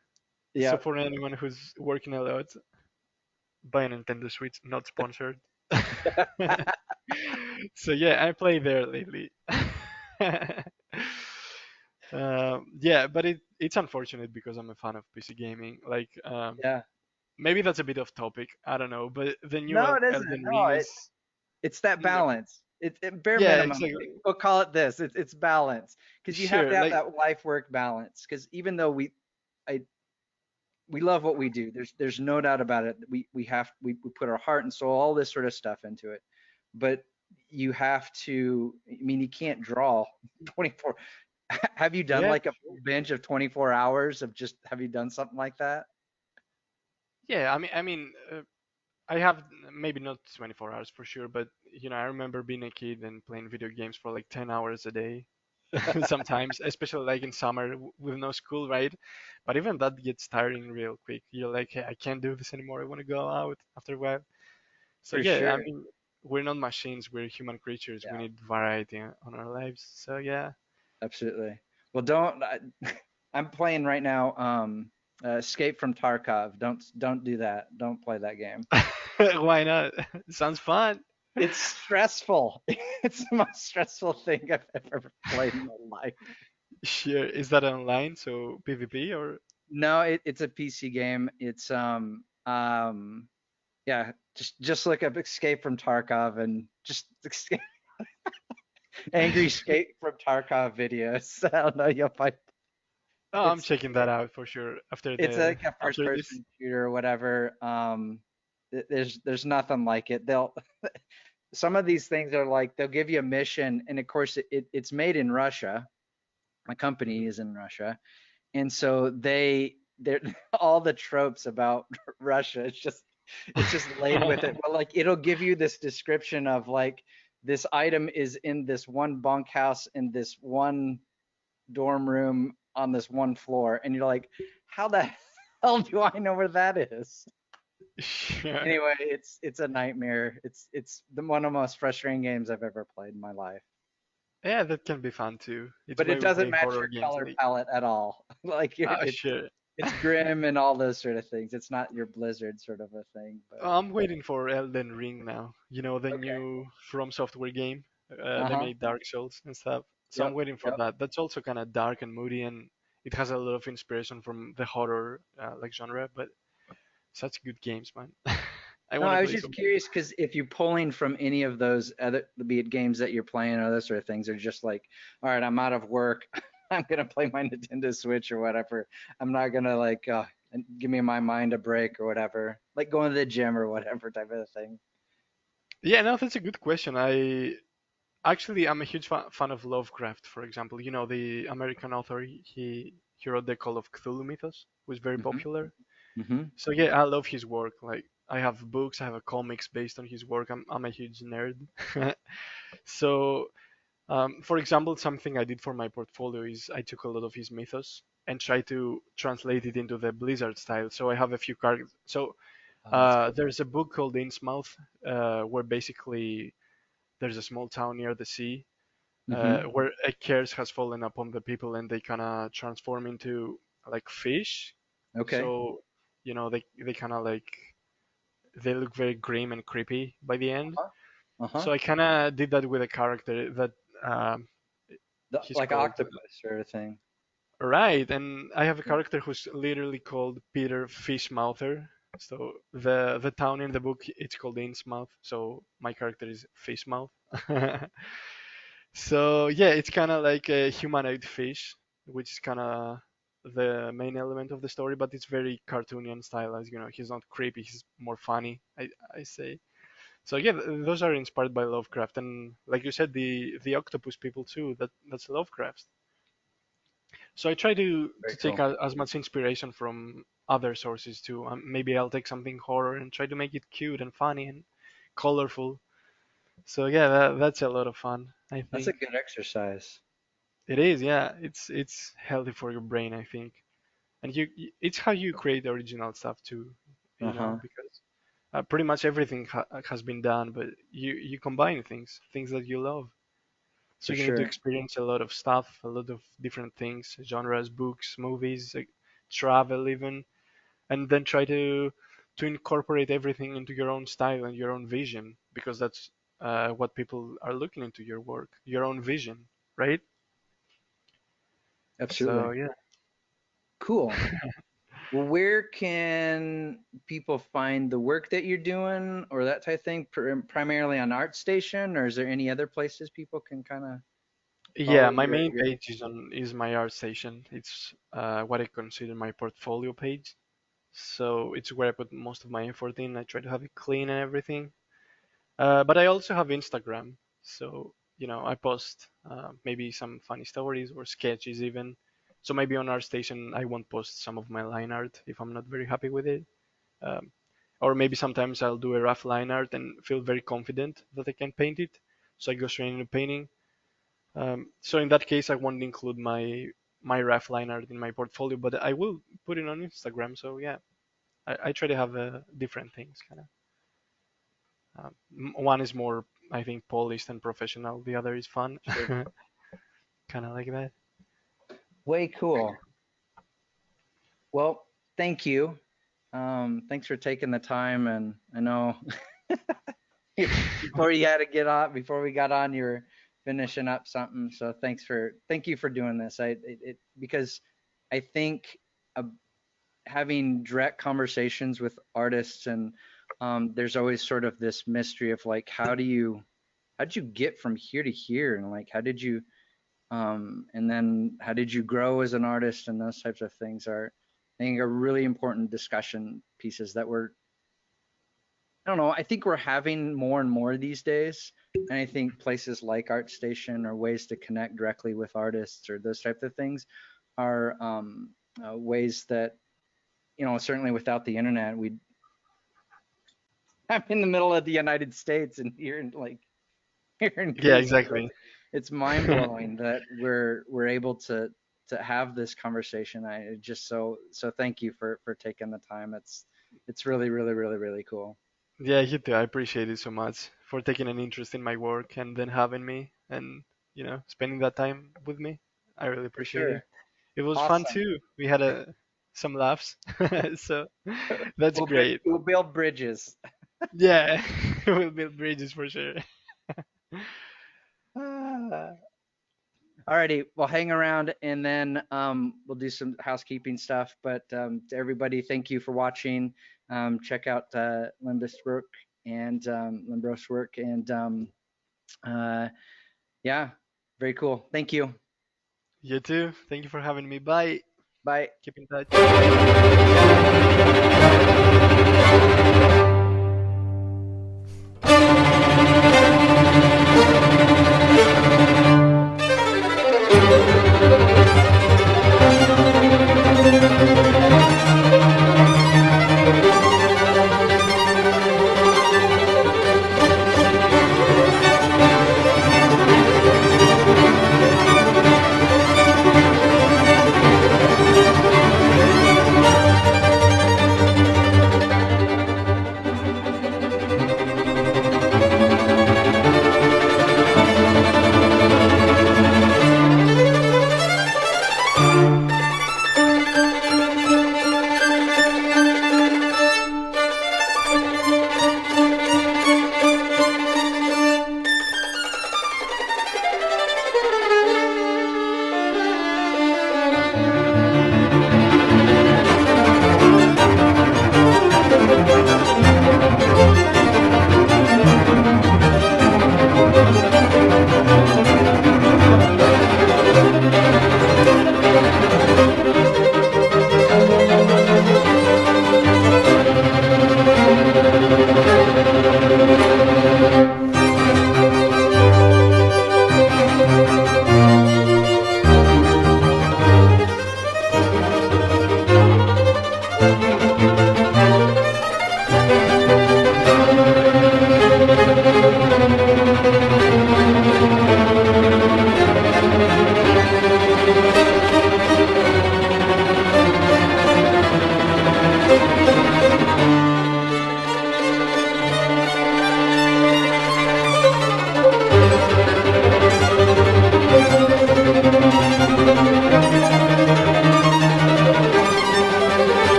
So Yeah. for anyone who's working a lot, buy a Nintendo Switch, not sponsored. So yeah, I play there lately. Yeah, but it's unfortunate because I'm a fan of PC gaming. Like, Yeah. maybe that's a bit off topic. I don't know, but the new No, it isn't. Elden No, Ring is, it's that no, balance. It bare yeah, minimum. exactly. We'll call it this. It's balance because you have to Sure, have like, that life work balance. Because even though I, we love what we do, there's no doubt about it. We put our heart and soul, all this sort of stuff into it. But you have to. I mean, you can't draw 24. Have you done Yeah, like a full binge of 24 hours of just, have you done something like that? yeah. I have maybe not 24 hours for sure, but I remember being a kid and playing video games for like 10 hours a day. Sometimes, especially like in summer with no school, right? But even that gets tiring real quick. You're like, hey, I can't do this anymore. I want to go out after a while. So For yeah, sure. we're not machines. We're human creatures. We Yeah, need variety on our lives. So yeah. absolutely. Well, don't, I'm playing right now, Escape from Tarkov. Don't do that. Don't play that game. Why not? Sounds fun. It's stressful. It's the most stressful thing I've ever played in my life. Sure. Is that online? So PvP or? No, it's a PC game. It's yeah, just look up Escape from Tarkov and just angry Escape from Tarkov videos. I don't know, you'll find Oh, I'm it's checking that out for sure after it's the like a first after this. person shooter or whatever. There's nothing like it. They'll some of these things are like they'll give you a mission, and of course it's made in Russia. My company is in Russia, and so they're all the tropes about Russia. It's just laid with it. But like it'll give you this description of like this item is in this one bunkhouse in this one dorm room on this one floor, and you're like, how the hell do I know where that is? Sure. Anyway, it's a nightmare. It's one of the most frustrating games I've ever played in my life. Yeah, that can be fun too. It's But why it we doesn't play match horror your games. color Like, palette at all. Like ah, sure. it's grim and all those sort of things. It's not your Blizzard sort of a thing, but I'm waiting for Elden Ring now. The okay. new From Software game. They Uh-huh. made Dark Souls and stuff. So I'm Yep. waiting for Yep. that. That's also kind of dark and moody, and it has a lot of inspiration from the horror like genre. But such good games, man. I No, want to I was play just some. curious because if you're pulling from any of those other, be it games that you're playing or those sort of things, are just like, all right, I'm out of work. I'm gonna play my Nintendo Switch or whatever. I'm not gonna like give me my mind a break or whatever, like going to the gym or whatever type of thing. Yeah, no, that's a good question. I'm a huge fan of Lovecraft, for example. The American author. He wrote the Call of Cthulhu mythos, was very Hmm. popular. Hmm. So yeah, I love his work. Like I have books, I have a comics based on his work. I'm a huge nerd. So for example, something I did for my portfolio is I took a lot of his mythos and tried to translate it into the Blizzard style. So I have a few characters. So Oh, that's cool. there's a book called Innsmouth, where basically there's a small town near the sea, Hmm. where a curse has fallen upon the people and they kind of transform into like fish. Okay. So they kind of like they look very grim and creepy by the end. Uh-huh. Uh-huh. So I kind of did that with a character that um, he's Like called. octopus sort of thing. Right, and I have a Yeah. character who's literally called Peter Fishmouther. So the town in the book it's called Innsmouth. So my character is Fishmouth. So yeah, it's kind of like a humanoid fish, which is kind of the main element of the story, but it's very cartoony and stylized. He's not creepy. He's more funny. I say. So yeah, those are inspired by Lovecraft, and like you said, the octopus people too. That's Lovecraft. So I try to Very take cool. as much inspiration from other sources too. Maybe I'll take something horror and try to make it cute and funny and colorful. So yeah, that's a lot of fun, I That's a think. good exercise. It is, yeah. It's healthy for your brain, I think. And it's how you create original stuff too, Uh-huh. because pretty much everything has been done, but you combine things that you love. So For you need to sure. experience a lot of stuff, a lot of different things, genres, books, movies, like, travel even, and then try to incorporate everything into your own style and your own vision, because that's what people are looking into your work, your own vision, right? So Absolutely. yeah. Cool. Well, where can people find the work that you're doing or that type of thing? Primarily on ArtStation, or is there any other places people can kind of Yeah, follow my main your page is my art station. It's what I consider my portfolio page. So it's where I put most of my effort in. I try to have it clean and everything. But I also have Instagram. So I post maybe some funny stories or sketches even. So maybe on our station I won't post some of my line art if I'm not very happy with it. Um, or maybe sometimes I'll do a rough line art and feel very confident that I can paint it. So I go straight into painting. So in that case, I won't include my rough line art in my portfolio, but I will put it on Instagram. So yeah, I try to have different things kind of. One is more, I think, polished and professional. The other is fun, Sure. kind of like that. Way cool. Well, thank you. Thanks for taking the time, and I know before you had to get on, before we got on, you were finishing up something. So thank you for doing this. Because I think uh, having direct conversations with artists, and there's always sort of this mystery of like, how did you get from here to here, and like and then how did you grow as an artist, and those types of things are, I think, are really important discussion pieces that I don't know, I think we're having more and more these days. And I think places like ArtStation or ways to connect directly with artists or those types of things are ways that, certainly without the internet, I'm in the middle of the United States and here in here in Yeah, Greece. exactly. It's mind blowing that we're able to have this conversation. I just so thank you for taking the time. It's really really really really cool. Yeah, you too. I appreciate it so much for taking an interest in my work and then having me and spending that time with me. I really For appreciate it. sure. It was fun Awesome. too. We had some laughs, so that's great. We'll build bridges. Yeah, we'll build bridges for sure. Ah. Alrighty, we'll hang around and then we'll do some housekeeping stuff. But to everybody, thank you for watching. Check out Labros Work and Labros Work, and uh, yeah, very cool. Thank you. You too. Thank you for having me. Bye. Bye. Keep in touch.